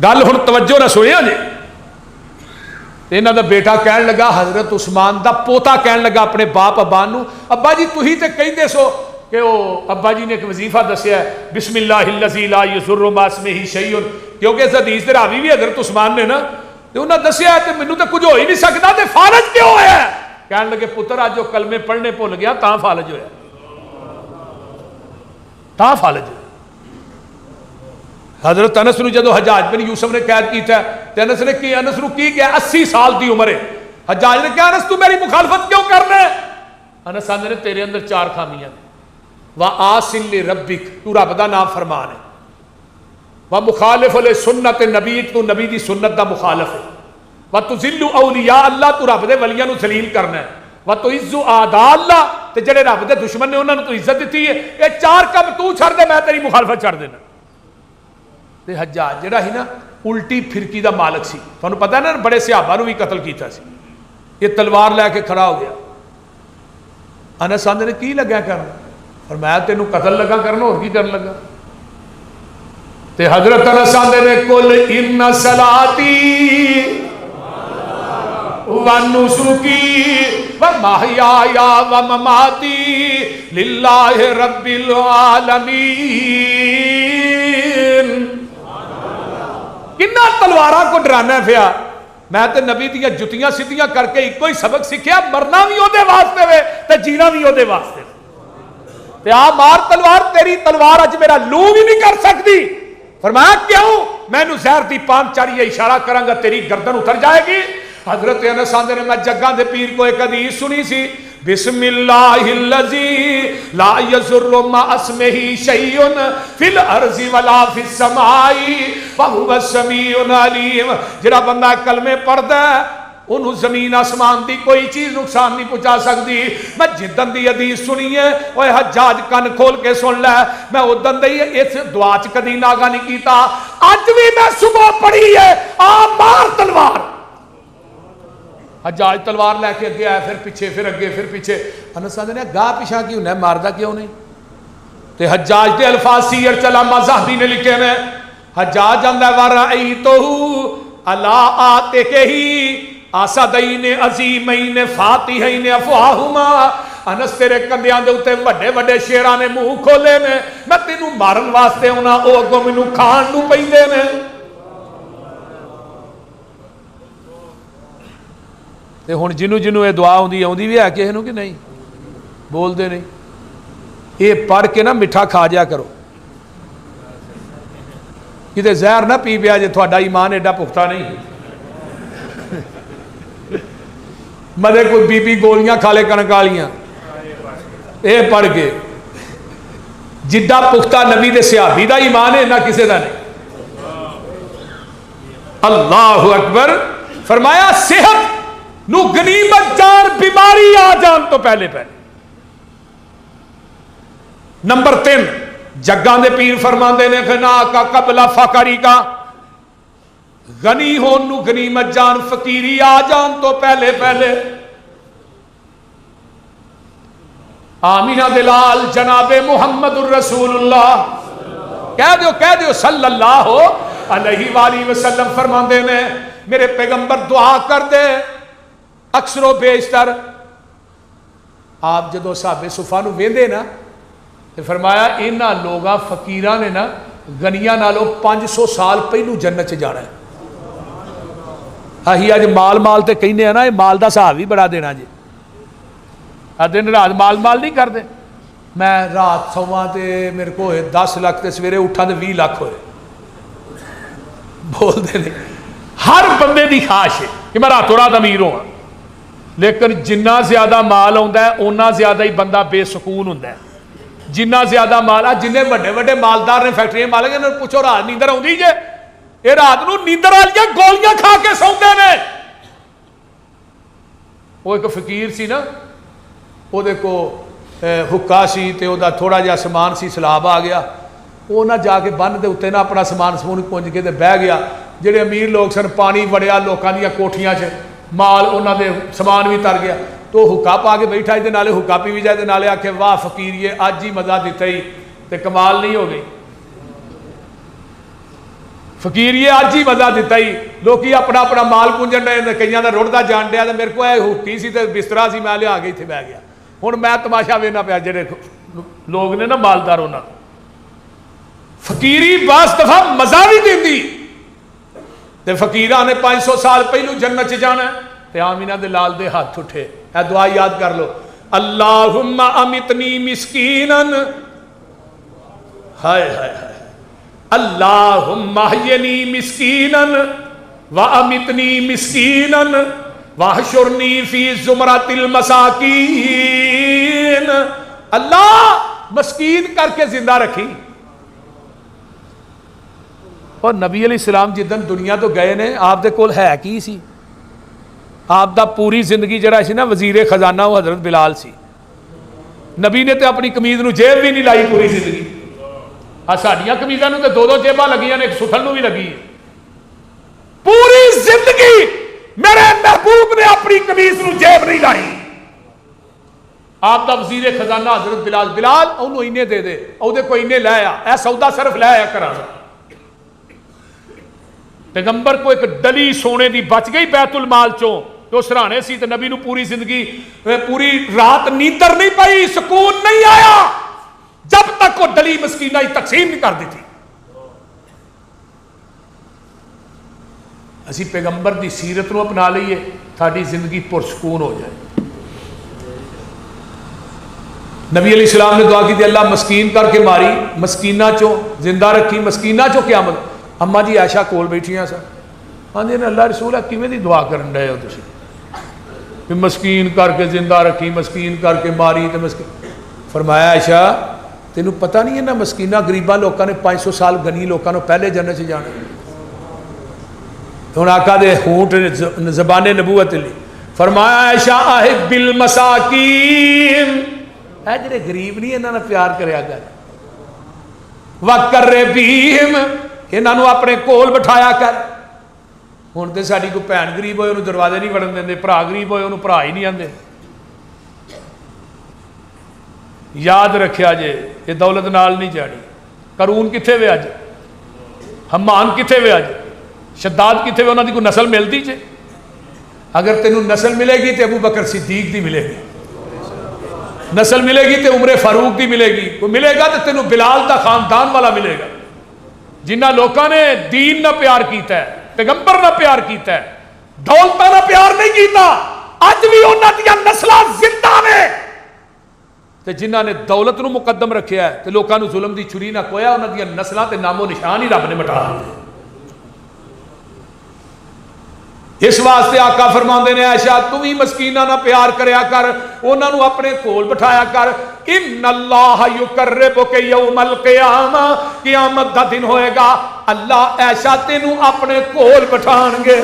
A: گل ہن توجہ نہ سنیا جی. انہوں دا بیٹا کہن لگا، حضرت عثمان دا پوتا کہن لگا اپنے باپ ابان نو، ابا جی تھی تے کہندے سو کہ وہ ابا جی نے ایک وظیفہ دسیا ہے بسم اللہ الذی لا یضر مع اسمہ شیء، کیونکہ اس حدیث دے راوی بھی حضرت عثمان نے نا، تے انہوں نے دسیا ہے تے مینوں تے کچھ ہو ہی نہیں سکدا تے فالج کیوں ہویا ہے؟ کہنے لگے پتر آج جو کلمے پڑھنے بھول گیا تاں فالج ہویا، تاں فالج ہویا. حضرت انس نو جدو حجاج بن یوسف نے قید کیتا ہے تے انس نے کی انس نو کی کیا 80 سال دی عمر ہے. حجاج نے کہا انس تو میری مخالفت کیوں کرنا ہے؟ انس آندے نے تیرے اندر 4 خامیاں ہیں. وَآسِن لِرَبِّک، تو رب دا نام فرمان ہے. وَمُخَالِفُ لِسُنَّتِ نبیک، تو نبی دی سنت دا مخالف ہے. وَتُذِلُّ اولیاء اللہ، تو رب دے ولیاں نو ذلیل کرنا ہے. وَتُعِزُّ اعداء اللہ، تے جڑے رب دے دشمن نے انہاں نو تو عزت دیتی ہے. یہ 4 کم تو چھڑ دے میں تیری مخالفت چھڑ دینا. تے حجاج جڑا ہی نا الٹی پھرکی دا مالک سی، تانوں پتہ ہے نا بڑے صحابہ نو بھی قتل کیتا سی. یہ تلوار لے کے کھڑا ہو گیا. انس آندے نے کی لگا کرنا؟ فرمایا تینوں قتل لگا کرنا، اور کی کرن لگا؟ تے حضرت انس آندے نے قل ان صلاتی ونسکی ومحیایا ومماتی للہ رب العالمین. کنا تلوارہ کو ڈرانا پیا، میں تے نبی دیا جتیاں سیدھیاں کر کے ایک کوئی سبق سیکھیا، مرنا بھی او دے واسطے وے تے جینا بھی او دے واسطے. تے آ مار تلوار، تیری تلوار اج میرا لو بھی نہیں کر سکتی. فرمایا کیوں؟ میں نو زہر دی پان چاریے اشارہ کروں گا تیری گردن اتر جائے گی. حضرت انس آندے نے میں جگاں دے پیر کو ایک حدیث سنی سی، بسم اللہ الذی لا یضر مع اسمہ شیء فی الارض ولا فی السماء وہو السمیع العلیم. جڑا بندہ کلمے پڑھدا ہے انہوں زمین آسمان دی کوئی چیز نقصان نہیں پہنچا سکتی. میں جدن دی حدیث سنی ہے، اوے حجاج کن کھول کے سن لے، میں ادن دی اس دعا چ کدی ناگا نہیں کیتا، اج بھی میں صبح پڑھی ہے آ مار تلوار. حجاج تلوار لے کے اگے آیا، پھر پیچھے، پھر اگے، پھر پیچھے. انس آندے نے گاہ پیچھا کیوں نہ ماردا کیوں نہیں؟ تے حجاج دے الفاظ سیر چلامہ زاہبی نے لکھے نے. حجاج آندا ورأیتہ علی آتکہ آسدین عظیمین فاتحین افواہما. انس تیرے کندیاں دے اوتے وڈے وڈے شیراں نے منہ کھولے نے، میں تینوں مارن واسطے ہونا، او اگوں مینوں کھان نوں پیندے نے. تے ہن جنوں جنوں یہ دعا آوندی بھی ہے کسے نوں کہ نہیں؟ بول دے نہیں. یہ پڑھ کے نا میٹھا کھا جا کرو، کتے زہر نہ پی پیا جے تھوڑا ایمان ایڈا پختہ نہیں. مدے کوئی بی بی گولیاں کھا لے کنک والیاں، اے پڑھ کے جڈا پختہ نبی دے صحابی دا ایمان ہے نہ کسے دا نہیں. اللہ اکبر. فرمایا صحت نو غنیمت جان، بیماری آ جان تو پہلے پہلے. نمبر 3 جگاں دے پیر فرماندے نے غنا کا قبل فقری کا، غنی ہون نو غنیمت جان، فقیری آ جان تو پہلے پہلے. آمینہ دلال جناب محمد الرسول اللہ کہہ دیو صلی اللہ علیہ وآلہ وسلم فرماندے نے میرے پیغمبر دعا کر دے اکثر و بیشتر. آپ جدو صحابہ صفا نو ویندے نا تے فرمایا انہاں لوگاں فقیراں نے نا غنیاں نالوں 500 سال پہلو جنت چ جانا ہے. اہی اج مال مال تے کہنے ہیں نا، یہ مال دا حساب ہی بڑا دینا جی. دن رات مال نہیں کر دے. میں رات سواں تے میرے کو 10 لاکھ تے سویرے اٹھا تے 20 لاکھ ہوئے. بول دے نہیں. ہر بندے دی خواہش ہے کہ میں راتوں رات امیر ہوں، لیکن جنہ زیادہ مال آتا ہے اُنہ زیادہ ہی بندہ بے سکون ہوتا ہے. جنہ زیادہ مال آ، جنہیں وڈے وڈے مالدار نے فیکٹری مالک انہوں نے پوچھو رات نیندر آتی جے؟ یہ رات نو نیندر والیاں گولیاں کھا کے سوندے نے. وہ ایک فقیر سی نا، وہ کو حکا سی تے وہ تھوڑا جہا سامان سی، سلاب آ گیا، وہ نہ جا کے بن دے اتنے نہ اپنا سامان سمون پونج کے تے بہ گیا. جڑے امیر لوگ سن پانی وڑیا لوکاں دیاں کوٹھیاں چ، مال انہاں دے سامان بھی تر گیا. تو حکا پا کے بیٹھا دے نالے حکا پی بھی جائے دے نالے آکھے واہ فقیر یہ اج ہی مزہ دیتا ہی تے کمال نہیں ہو گئی. فقیر یہ اج ہی مزہ دیتا ہی، لوکی اپنا اپنا مال پونجن ڈے، کئیاں دا رڑدا جان ڈیا تے میرے کو اے حکی سی تے بسترا سی، میں لیا کے ایتھے بہ گیا. ہن میں تماشا وینا پیا جڑے لوگ نے نا مالدار انہاں فقیری بعض دفعہ مزہ بھی دیندی تے فقیراں نے 500 سال پہلو جنت چ جانا ہے تے آمینہ دے لال دے ہاتھ اٹھے. اے دعا یاد کر لو، اللہم امتنی مسکینا، ہائے ہائے ہائے، اللہم احینی مسکینا وامتنی مسکینا واحشرنی فی زمرۃ المساکین. اللہ مسکین کر کے زندہ رکھی. اور نبی علیہ السلام جدن دنیا تو گئے نے آپ دے کول ہے کی سی؟ آپ دا پوری زندگی جڑا سی نا وزیر خزانہ وہ حضرت بلال سی. نبی نے تے اپنی قمیض نو جیب بھی نہیں لائی پوری زندگی. ساڈیاں قمیضاں نو تے دو دو جیباں لگیاں نے، ایک ستھن نو بھی لگی ہے. پوری زندگی میرے محبوب نے اپنی قمیض نو جیب نہیں لائی. آپ دا وزیر خزانہ حضرت بلال، بلال انہوں اینے دے دے، او دے کوئی اینے لے آ، اے سودا صرف لے آیا کرانا. پیغمبر کو ایک ڈلی سونے دی بچ گئی بیت المال چوں، تو سرانے سی تے نبی نو پوری زندگی پوری رات نیندر نہیں پئی، سکون نہیں آیا جب تک وہ ڈلی مسکینہ ہی تقسیم نہیں کر دی تھی. اسی پیغمبر دی سیرت نو اپنا لئیے، تھاڑی زندگی پرسکون ہو جائے. نبی علیہ السلام نے دعا کی تھی اللہ مسکین کر کے ماری، مسکینہ چوں زندہ رکھی، مسکینہ چوں قیامت. اماں جی عائشہ کول بیٹھیاں سن، آندے نے اللہ رسول ہے کیویں دی دعا کرن ڈے ہو تسی کہ مسکین کر کے زندہ رکھی، مسکین کر کے ماری تے مسکین. فرمایا عائشہ تینوں پتہ نہیں ہے نا مسکینہ غریباں لوکاں نے 500 سال گنی لوکاں نو پہلے جنت چ جانا. ہن آقا دے ہونٹ زبان نبوت لی فرمایا عائشہ احب المساکین، اے جڑے غریب نہیں انہاں نال پیار کریا کر، وقربہم انہاں نو اپنے کول بٹھایا کر. ہن تے ساڈی کوئی بھین غریب ہوئے انہوں دروازے نہیں وڑن دیندے، بھرا غریب ہوئے انہوں بھرا ہی نہیں آندے. یاد رکھیا جے یہ دولت نال نہیں جاڑی. قارون کتھے وے اج، حمان کتھے وے اج، شداد کتھے وے، انہاں دی کوئی نسل ملتی جے؟ اگر تینوں نسل ملے گی تے ابو بکر صدیق دی ملے گی، نسل ملے گی تے عمر فاروق دی ملے گی، کوئی ملے گا تے تینوں بلال دا خاندان والا ملے گا. جنہ لوکاں نے دین نہ پیار کیتا ہے، پیغمبر نہ پیار کیتا ہے، دولت نہ پیار نہیں کیتا، اج بھی انہاں دیاں نسلاں زندہ نے. تے جنہاں نے دولت نو مقدم رکھیا ہے تے لوکاں نو ظلم دی چھری نہ کویا، انہاں دیاں نسلاں تے نام و نشان ہی رب نے مٹا دیتے. اس واسطے آقا فرماندے نے عائشہ تو بھی مسکیناں نہ پیار کریا کر، انہاں نو اپنے کول بٹھایا کر. ان اللہ یقربک یوم القیامہ، قیامت دا دن ہوئے گا اللہ عائشہ تینوں اپنے کول بٹھان گے.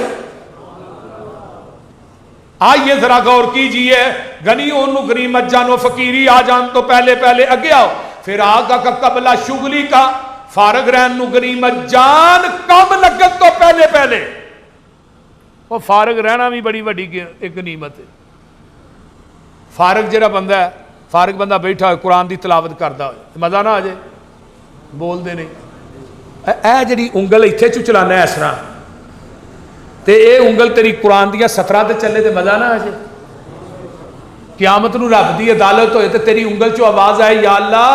A: آئیے ذرا غور کیجئے، غنیوں نو غنیمت جانو، فقیری آ جان تو پہلے پہلے اگے آؤ، پھر آگا کا قبلہ شغلی کا فارغ رہن نو غنیمت جان کم لگت تو پہلے پہلے. وہ فارغ رہنا بھی بڑی بڑی ایک غنیمت ہے. فارغ جڑا بندہ ہے، فارغ بندہ بیٹھا ہوئے قرآن دی تلاوت کردا ہوئے، مزہ نہ آ جائے، بول دے نہیں. اے جڑی انگل ایتھے چ چلانا ہے اس طرح تے اے انگل تیری قرآن دیا 17 تے چلے تے مزہ نہ آ جائے. قیامت نو رب دی عدالت ہوئے تے تیری انگل چو آواز آئے یا اللہ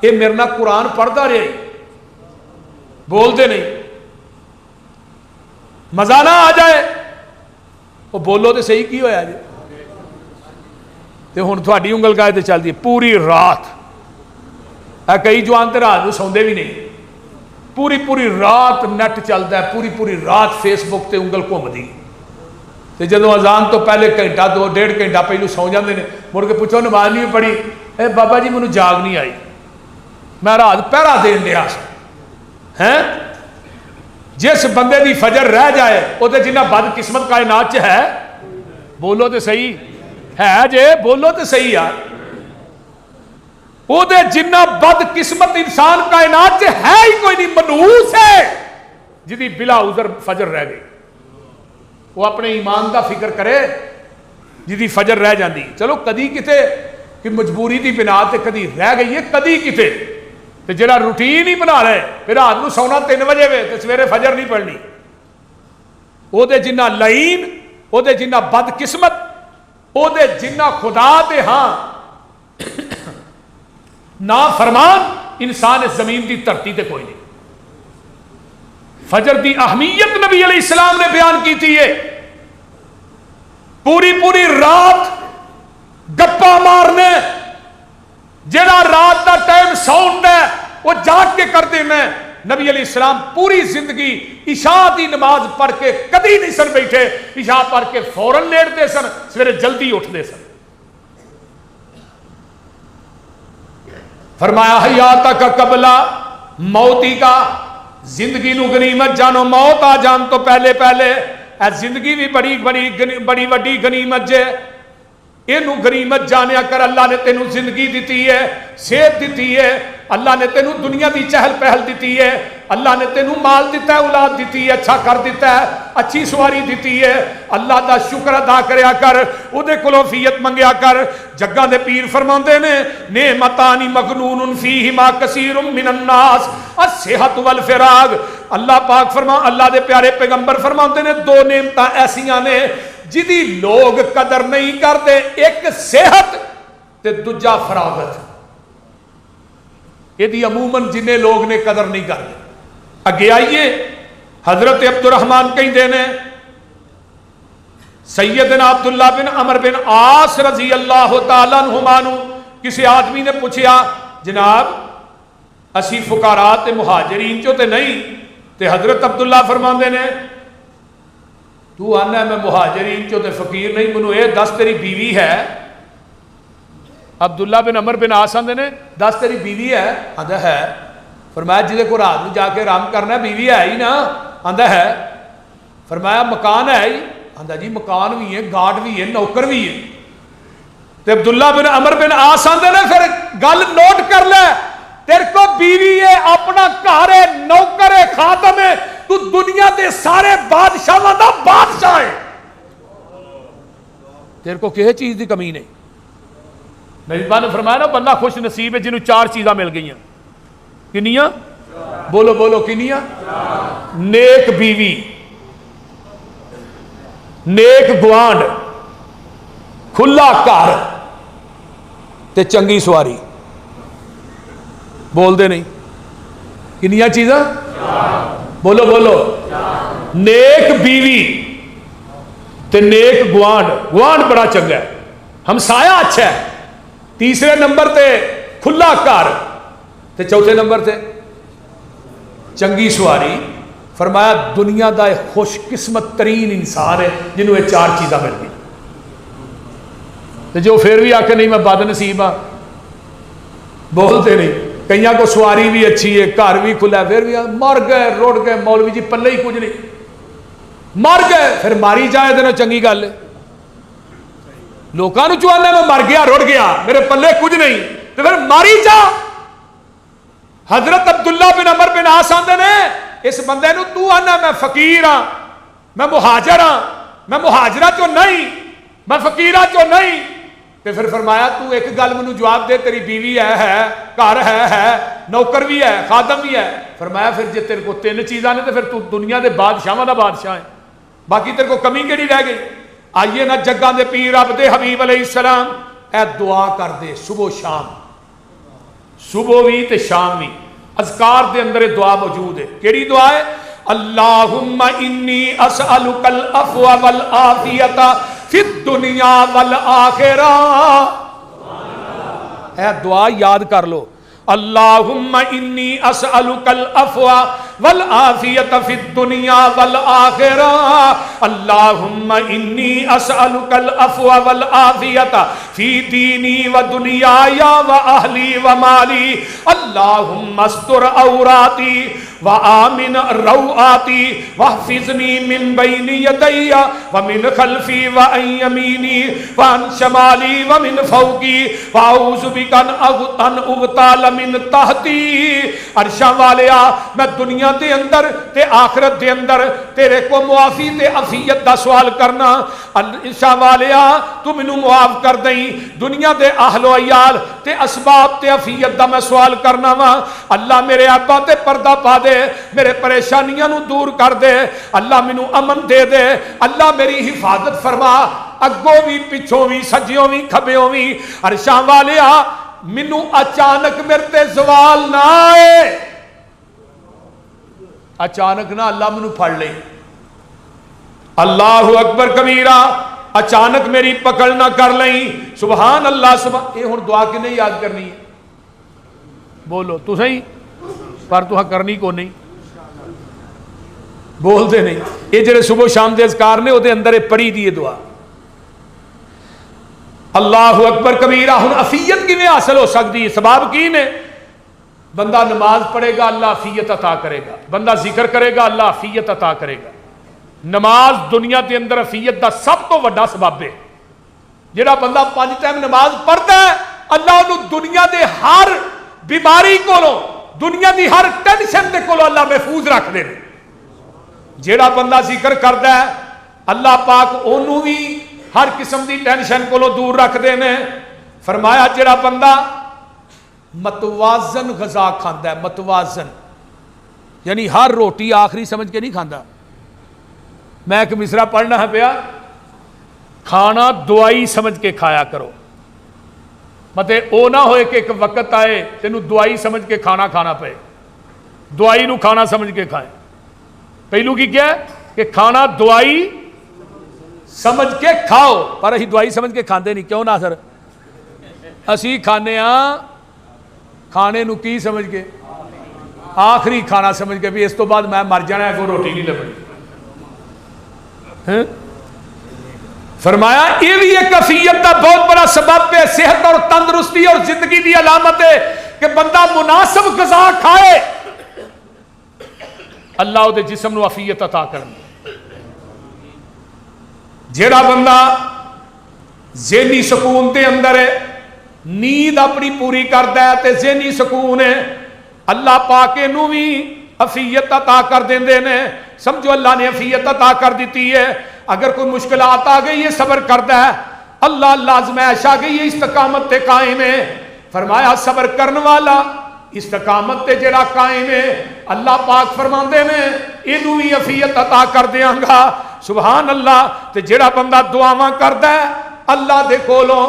A: اے میرے نال قرآن پڑھدا رہے، بول دے نہیں، مزہ نہ آ جائے. وہ بولو تے صحیح کی ہویا جی. تے ہن تھوڑی انگل کہے تے چل دی پوری رات، کئی جوان تے رات نو سوندے بھی نہیں، پوری رات نیٹ چلتا ہے، پوری رات فیس بک تے انگل گھومدی. تے جدوں اذان تو پہلے گھنٹہ 2.5 گھنٹہ پہلو سو جاندے نے، مڑ کے پوچھو نماز نہیں پڑھی، اے بابا جی مینوں جاگ نہیں آئی، میں رات پہرا دین دیا ہیں. جس بندے دی فجر رہ جائے وہ تے جنہ بد قسمت کائنات چ ہے، بولو تے صحیح. ہے جے بولو تو صحیح یار وہ جنہ بد قسمت انسان کائنات سے ہے ہی کوئی نہیں منحوس ہے جدی بلا عذر فجر رہ گئی وہ اپنے ایمان دا فکر کرے جدی فجر رہ جاندی چلو کدی کتے کہ مجبوری دی بنا تے کدی رہ گئی ہے کدی کتے تے جڑا روٹین ہی بنا رہے پھر رات نو سونا 3 بجے وے تے سویرے فجر نہیں پڑھنی او دے جنہ لعین او دے جنہ بد قسمت او دے جنہ خدا دے ہاں نا فرمان انسان اس زمین دی دھرتی تے کوئی نہیں فجر دی اہمیت نبی علیہ السلام نے بیان کی تھی ہے پوری پوری رات گپا مارنے جڑا رات دا ٹائم ساؤنڈ ہے وہ جاگ کے کر دینا نبی علیہ السلام پوری زندگی عشاء دی نماز پڑھ کے کدی نہیں سن بیٹھے عشاء پڑھ کے فوراً لیٹتے سن سویرے جلدی اٹھتے سن فرمایا حیاتک قبلہ موتی کا زندگی نو غنیمت جانو موت آ جان تو پہلے پہلے اے زندگی بھی بڑی وڈی غنیمت جے اینو غنیمت جانیا کر اللہ نے تینو زندگی دیتی ہے صحت دیتی ہے اللہ نے تینو دنیا دی چہل پہل دیتی ہے اللہ نے تینو مال دیتا ہے اولاد دیتی ہے اچھا کر دیتا ہے اچھی سواری دیتی ہے اللہ دا شکر ادا کریا کر او دے کولوں فیت منگیا کر جگاں دے پیر فرماندے نے نعمتان مغنون فیہما کثیر من الناس الصحت والفراغ اللہ پاک اللہ دے پیارے پیغمبر فرماندے نے 2 نعمتاں ایسیاں نے جدی لوگ قدر نہیں کرتے ایک صحت تے دوجا فراغت یہ عموماً جنہیں لوگ نے قدر نہیں کرتے اگے آئیے حضرت عبد الرحمن کہیں دینے سیدنا عبداللہ بن عمر بن عاص رضی اللہ تعالیٰ عنہما کسی آدمی نے پوچھا جناب اسی فقراء تے مہاجرین چو تے نہیں تے حضرت عبداللہ فرماندے نے تو آنا ہے میں مہاجرین چو تے فقیر نہیں منو اے 10 تیری بیوی ہے عبداللہ بن عمر بن عاص آندے نے 10 تیری بیوی ہے آندہ ہے فرمایا جدے کو رات میں جا کے آرام کرنا ہے بیوی ہے ہی نا آندہ ہے فرمایا مکان ہے ہی آندہ جی مکان بھی ہے گارڈ بھی ہے نوکر بھی ہے تو عبداللہ بن عمر بن عاص آندے نے پھر گل نوٹ کر لے تیرے کو بیوی ہے اپنا گھر ہے نوکر ہے خادم ہے تو دنیا دے سارے بادشاہ دا بادشاہ ہے تیرے کو کہے چیز دی کمی نہیں نبی پاک نے فرمایا نا بندہ خوش نصیب ہے جنہوں 4 چیزاں مل گئی ہیں کنیاں بولو بولو کنیاں نیک بیوی نیک گوانڈ کھلا گھر تے چنگی سواری بول دے نہیں کنیاں چیزاں بولو بولو نیک بیوی تے نیک گوانڈ بڑا چنگا ہے ہمسایا اچھا ہے تیسرے نمبر تے کھلا گھر تے چوتھے نمبر تے چنگی سواری فرمایا دنیا دا خوش قسمت ترین انسان ہے جنہوں یہ 4 چیزاں مل گئی تے جو پھر بھی آکے نہیں میں بد نصیب ہاں بولتے نہیں کئیاں کو سواری بھی اچھی ہے گھر بھی کھلا ہے پھر بھی مر گئے روڑ گئے مولوی جی پلے ہی کچھ نہیں مر گئے پھر ماری جائے دینا چنگی گل ہے لوکاں نو چوانا میں مر گیا روڑ گیا میرے پلے کچھ نہیں تو پھر ماری جا حضرت عبداللہ بن عمر بن عاص آندے نے اس بندے نو تو آنا میں فقیر ہاں میں مہاجر ہاں میں مہاجرہ چو نہیں میں فقیرہ چو نہیں تو پھر فرمایا تو ایک گل منو جواب دے تیری بیوی ہے گھر ہے نوکر بھی ہے خادم بھی ہے فرمایا پھر جے تیرے کو 3 چیزاں نے تو پھر تو دنیا دے بادشاہاں دا بادشاہ ہے باقی تیرے کو کمی کیڑی رہ گئی آئیے نا جگاں دے پیر رب دے حبیب علیہ السلام اے دعا کر دے صبح شام صبح بھی تے شام بھی اذکار دے اندر دعا موجود ہے کیڑی دعا ہے اللہم انی اسألک العفو والعافیت فی الدنیا والآخرہ اے دعا یاد کر لو اللہم انی اسألک العفو والعافیت فی الدنیا والآخرہ اللہم انی اسألک العفو والعافیت فی دینی و دنیای و اہلی و مالی اللہم استر عوراتی وآمن روآتی واحفظنی من بین یدی ومن خلفی وعن یمینی وعن شمالی ومن فوقی واعوذ بک ان اغتال من تحتی۔ عرشاں والیا میں دنیا دے اندر تے آخرت دے اندر تیرے کو معافی تے عافیت دا سوال کرنا۔ عرشاں والیا تو مینوں معاف کر دیں، دنیا دے اہل و عیال تے اسباب تے عافیت دا میں سوال کرنا وا۔ اللہ میرے آبا تے پردہ پا دے، میرے پریشانیاں نو دور کر دے، اللہ مینوں امن دے دے، اللہ میری حفاظت فرما اگوں بھی پچھوں بھی سجیوں بھی کھبیوں بھی۔ عرشاں والیا مینوں اچانک میرے تے زوال نہ آئے، اچانک نہ اللہ مینوں پھڑ لے، اللہ اکبر کبیرہ، اچانک میری پکڑ نہ کر لیں۔ سبحان اللہ سبحان۔ یہ ہن دعا کنے یاد کرنی ہے؟ بولو تو صحیح، پر تو کرنی کو نہیں، بول دے نہیں۔ یہ جڑے صبح شام دے اذکار نے وہ دے اندر پڑھی دی دعا اللہ اکبر کبیرہ۔ ہن عافیت کیویں حاصل ہو سکتی ہے؟ سباب کی نے؟ بندہ نماز پڑھے گا اللہ عافیت عطا کرے گا، بندہ ذکر کرے گا اللہ عافیت عطا کرے گا۔ نماز دنیا دے اندر عافیت دا سب تو بڑا سبب ہے۔ جڑا بندہ 5 ٹائم نماز پڑھتا ہے اللہ انہوں دنیا دے ہر بیماری کولوں، دنیا دی ہر ٹینشن دے کولوں اللہ محفوظ رکھ دے۔ جیڑا بندہ ذکر کردا ہے اللہ پاک انہوں بھی ہر قسم دی ٹینشن کولوں دور رکھ دے نے۔ فرمایا جیڑا بندہ متوازن غذا کھاندا ہے، متوازن یعنی ہر روٹی آخری سمجھ کے نہیں کھاندا۔ میں ایک مصرع پڑھنا ہے پیا، کھانا دعائی سمجھ کے کھایا کرو، مطلب او نہ ہوئے کہ ایک وقت آئے تینوں دعائی سمجھ کے کھانا کھانا پے، دعائی نو کھانا سمجھ کے کھائیں۔ پہلو کی کیا ہے کہ کھانا دعائی سمجھ کے کھاؤ، پر اسی دعائی سمجھ کے کھاندے نہیں، کیوں نہ سر؟ اسی کھانے ہاں کھانے نو کی سمجھ کے؟ آخری کھانا سمجھ کے بھی اس تو بعد میں مر جانا ہے، کوئی روٹی نہیں لبنی۔ فرمایا یہ بھی ایک عافیت کا بہت بڑا سبب ہے، صحت اور تندرستی اور زندگی کی علامت ہے کہ بندہ مناسب غذا کھائے، اللہ وہ جسم نو عافیت عطا کرنا۔ جیڑا بندہ ذہنی سکون دے اندر ہے، نیند اپنی پوری کرتا ہے تے ذہنی سکون ہے، اللہ پاک نو بھی عافیت عطا کر دیندے نے۔ سمجھو اللہ نے عافیت عطا کر دیتی ہے۔ اگر کوئی مشکلات آ گئی ہے صبر کرتا ہے، اللہ آزمائش آ گئی ہے استقامت تے قائم ہے۔ فرمایا صبر کرنے والا استقامت تے جڑا قائم ہے اللہ پاک فرماندے نے اینو بھی عافیت عطا کر دیاں گا۔ سبحان اللہ۔ تے جڑا بندہ دعاواں کردا ہے اللہ دے کولوں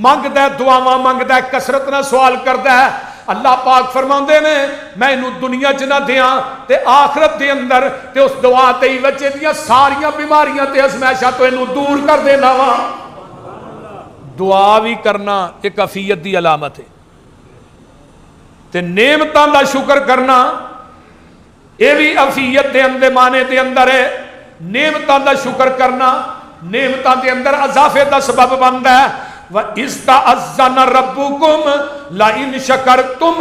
A: منگدا ہے، دعاواں منگدا ہے، کثرت نال سوال کردا ہے، اللہ پاک فرماندے نے میں انہوں دنیا چ نہ دیاں تے آخرت دے اندر تے اس دعا تے ہی وچ دیاں ساریاں بیماریاں تے ازمائشاں تو انہوں دور کر دینا وا۔ دعا بھی کرنا ایک عافیت دی علامت ہے، تے نعمتاں دا شکر کرنا یہ بھی عافیت دے اندر معنی دے اندر ہے۔ نعمتاں دا شکر کرنا نعمتاں دے اندر اضافے دا سبب بندا ہے۔ وَإِسْتَعَذَّنَ رَبُّكُمْ لَئِنْ شَكَرْتُمْ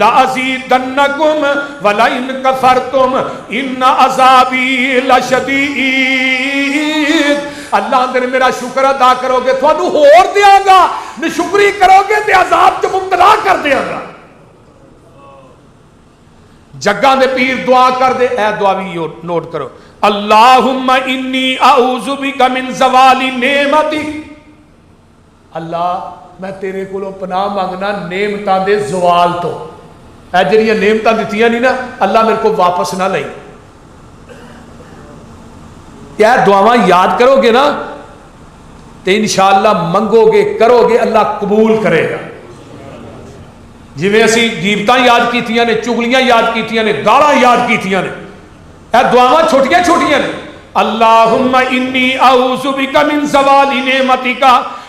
A: لَأَزِيدَنَّكُمْ وَلَئِنْ كَفَرْتُمْ إِنَّ عَذَابِي لَشَدِيدٌ۔ اللہ اندر میرا شکر ادا کرو گے تو انہوں ہور دیا گا، نشکری کرو گے تے عذاب جو مبتلا کر دیا گا۔ جگہ دے پیر دعا کر دے، اے دعا بھی نوٹ کرو، اللہم انی اعوذ بک من زوال نعمتک۔ اللہ میں تیرے کو پناہ مانگنا نعمتاں دے زوال تو، اے جڑیاں نعمتاں دتیاں نہیں نا اللہ میرے کو واپس نہ لئی۔ یہ دعاواں یاد کرو گے نا تو انشاءاللہ منگو گے کرو گے اللہ قبول کرے گا۔ جویں اسی غیبتاں یاد کیتیاں نے، چغلیاں یاد کیتیاں نے، گالاں یاد کیتیاں نے، اے دعاواں چھوٹیاں چھوٹیاں نے۔ اللہم انی اعوذ بک من زوال نعمتک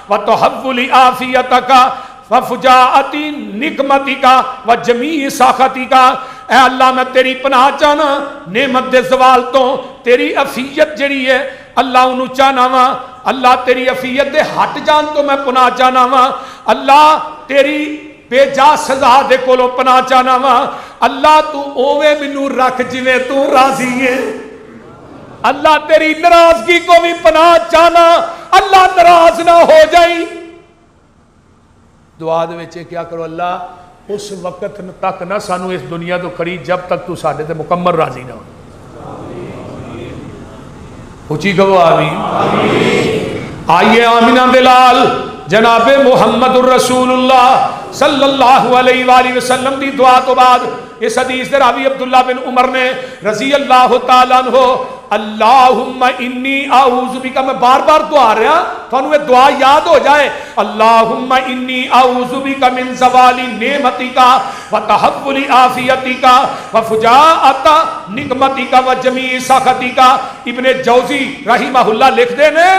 A: وتحول عافیتک وفجاءتی نقمتک وجمیع سخطک، اے اللہ میں تیری پناہ چاہنا نعمت دے زوال تو، تیری عفیت جڑی ہے اللہ انہوں چاہنا وا، اللہ تیری عفیت دے ہٹ جان تو میں پناہ چاہنا وا، اللہ تیری بے جا سزا دے کولو پناہ چاہنا وا، اللہ تو اوے مینوں رکھ جویں تو راضی ہے، اللہ تیری ناراضگی کو بھی پناہ چاہنا، اللہ ناراض نہ ہو جائی۔ دعا دے وچ کیا کرو، اللہ اس وقت تک نہ سانو اس دنیا تو کھڑی جب تک تو ساڈے تے مکمل راضی نہ ہو۔ اچھی کہو آمین۔ آئیے آمینہ دلال جناب محمد الرسول اللہ صلی اللہ علیہ وآلہ وسلم دی دعا تو بعد اس حدیث دے راوی عبداللہ بن عمر نے رضی اللہ تعالیٰ عنہ اللہم انی اعوذ بکا، میں بار بار دعا رہا تھانوں یہ دعا یاد ہو جائے، اللہم انی اعوذ بکا من زوال نعمتک وتحول عافیتک وفجاءت نقمتک وجمیع سخطک۔ ابن جوزی رحمہ اللہ لکھ دے نے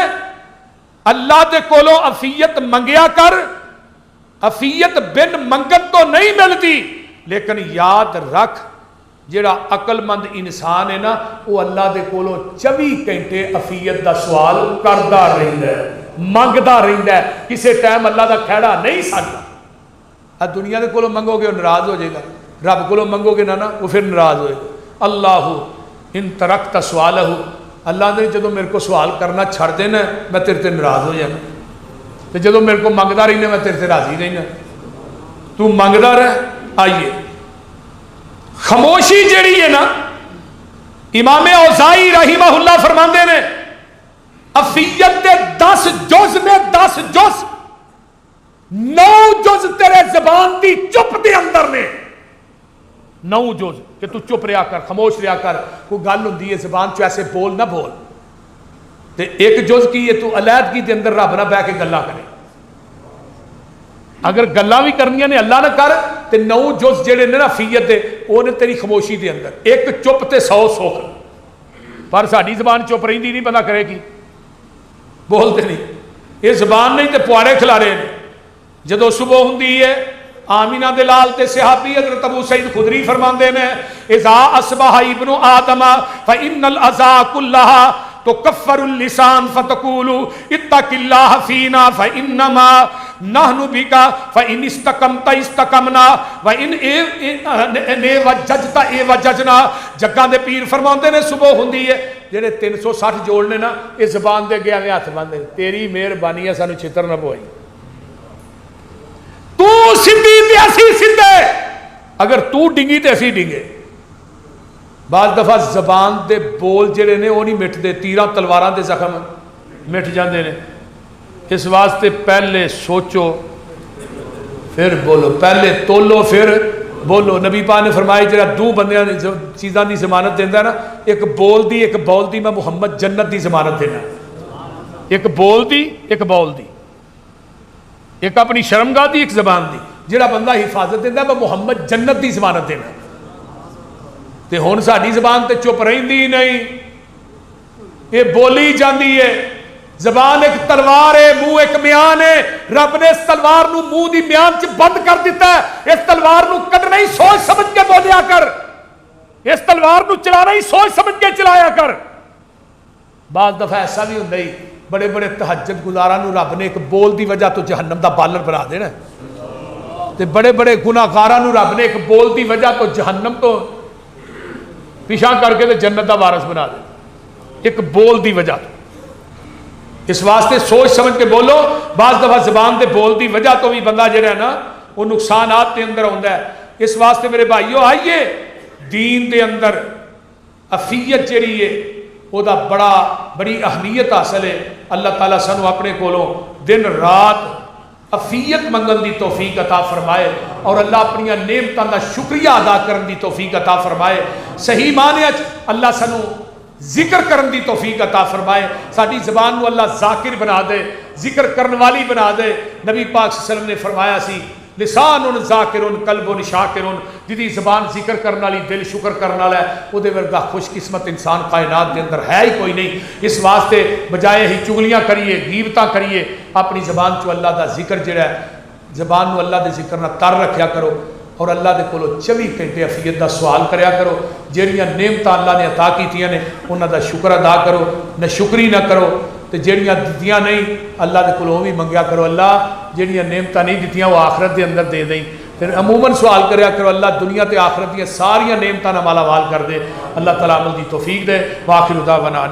A: اللہ دے کولو عفیت منگیا کر، عفیت بن منگن تو نہیں ملتی، لیکن یاد رکھ جڑا عقل مند انسان ہے نا وہ اللہ دے کولو 24 گھنٹے عفیت دا سوال کردا رہندا ہے، منگدا رہندا ہے، کسے ٹائم اللہ دا کھڑا نہیں سکدا۔ دنیا دے کولو منگو گے وہ ناراض ہو جائے گا، رب کولو منگو گے نا وہ پھر ناراض ہوئے گا۔ اللہ ان ترکت سوالہ، اللہ نے جدو میرے کو سوال کرنا چھڑ دینا میں تیرے تے ناراض ہو جانا، تو جدو میرے کو منگدا رہنا میں تیرے تے راضی رہنا، تو منگدا رہ۔ آئیے خاموشی جیڑی ہے نا، امام اوزائی رحمہ اللہ فرماندے نے عفیت دے 10 جز میں 10 جز 9 جز تیرے زبان دی چپ دے اندر نے، 9 جز کہ تو چپ رہا کر، خاموش رہا کر، کوئی گل ہوندی ہے زبان چ ایسے بول نہ بول، تے ایک جز کی ہے تو علیحدگی دے اندر رب نہ بہ کے گلاں کرے، اگر گلاں بھی کرنیاں نے اللہ نہ کر تے 9 جز جڑے نے نا عفیت دے وہ نے تیری خاموشی دے اندر، ایک چپ تے 100 سکھ، پر ساڈی زبان چپ رہندی نہیں، بندہ کرے کی بولتے نہیں، یہ زبان نہیں تے پواڑے کھلارے نے۔ جدو صبح ہوندی ہے آمینہ دلال تے صحابی حضرت ابو سعید خدری فرماندے نے اذا اصبح ابن آدم فإن العزا كلها تكفر اللسان فتقول اتق الله فينا فإنما نحن بك فإن استقمت استقمنا وإن وججت وججنا۔ جگاں دے پیر فرماندے نے صبح ہوندی ہے جڑے 360 جوڑنے نا اس زبان دے گیا میں ہاتھ باندھے، تیری مہربانی ہے سانو چھتر نہ پوائی، تو سدھی تے اسی سدھے، اگر تو ڈنگی تے اسی ڈنگے۔ بعض دفعہ زبان دے بول جڑے نے وہ نہیں مٹتے، تیراں تلواراں دے زخم مٹ جاندے نے، اس واسطے پہلے سوچو پھر بولو، پہلے تولو پھر بولو۔ نبی پاک نے فرمایا جڑا 2 بندیاں چیزاں دی ضمانت دیندا ہے نا، ایک بول دی ایک بول دی، میں محمد جنت دی ضمانت دینا، ایک بول دی ایک بول دی، ایک اپنی شرمگاہ دی ایک زبان دی، جڑا بندہ حفاظت دینا میں محمد جنت دی ضمانت دینا۔ تے ہن ساڈی زبان تے چپ رہندی نہیں، یہ بولی جاندی ہے، زبان ایک تلوار ہے، منہ ایک میان ہے، رب نے اس تلوار نو منہ دی میان چ بند کر دیتا ہے، اس تلوار نو کڈنا ہی سوچ سمجھ کے بولیا کر، اس تلوار نو چلانا ہی سوچ سمجھ کے چلایا کر۔ بعض دفعہ ایسا بھی ہوندا ہی بڑے بڑے تہجد گزاراں نو رب نے ایک بول دی وجہ تو جہنم دا بالر بنا دینا، تے بڑے بڑے گناہگاراں نو رب نے ایک بول دی وجہ تو جہنم تو پیشاں کر کے تے جنت دا وارث بنا دے، ایک بول دی وجہ تو۔ اس واسطے سوچ سمجھ کے بولو۔ بعض دفعہ زبان دے بول دی وجہ تو بھی بندہ جڑا ہے نا وہ نقصانات دے اندر ہوندا ہے۔ اس واسطے میرے بھائیو آئیے دین دے اندر عفیت جڑی ہے وہ دا بڑی اہمیت حاصل ہے۔ اللہ تعالیٰ سانو اپنے کولوں دن رات عفیت منگن دی توفیق عطا فرمائے اور اللہ اپنی نعمتاں دا شکریہ ادا کرن دی توفیق عطا فرمائے۔ صحیح معنی وچ اللہ سانو ذکر کرن دی توفیق عطا فرمائے، ساڈی زبان نو اللہ ذاکر بنا دے، ذکر کرن والی بنا دے۔ نبی پاک صلی اللہ علیہ وسلم نے فرمایا سی لسان ذاکر قلب شاکر، جدی زبان ذکر کرنے والی دل شکر کرنے والا ہے وہ دے ورگا خوش قسمت انسان کائنات دے اندر ہے ہی کوئی نہیں۔ اس واسطے بجائے ہی چگلیاں کریے غیبتاں کریے اپنی زبان چو اللہ دا ذکر جڑا ہے زبان نو اللہ دے ذکر نہ تر رکھیا کرو اور اللہ دے کولو 24 گھنٹے عافیت دا سوال کریا کرو. جہڑیاں نعمتاں اللہ نے عطا کیتیاں نے انہاں دا شکر ادا کرو، نہ شکری نہ کرو. تے جہڑیاں دتیاں نہیں اللہ دے کولو وہ بھی منگیا کرو، اللہ جہڑیاں نعمتاں نہیں دتیاں وہ آخرت دے اندر دے دیں. پھر عموماً سوال کریا کرو اللہ دنیا تے آخرت دیاں ساریاں نعمتاں نال مالا مال کر دے. اللہ تعالیٰ عمل دی توفیق دے. واخر دعوانا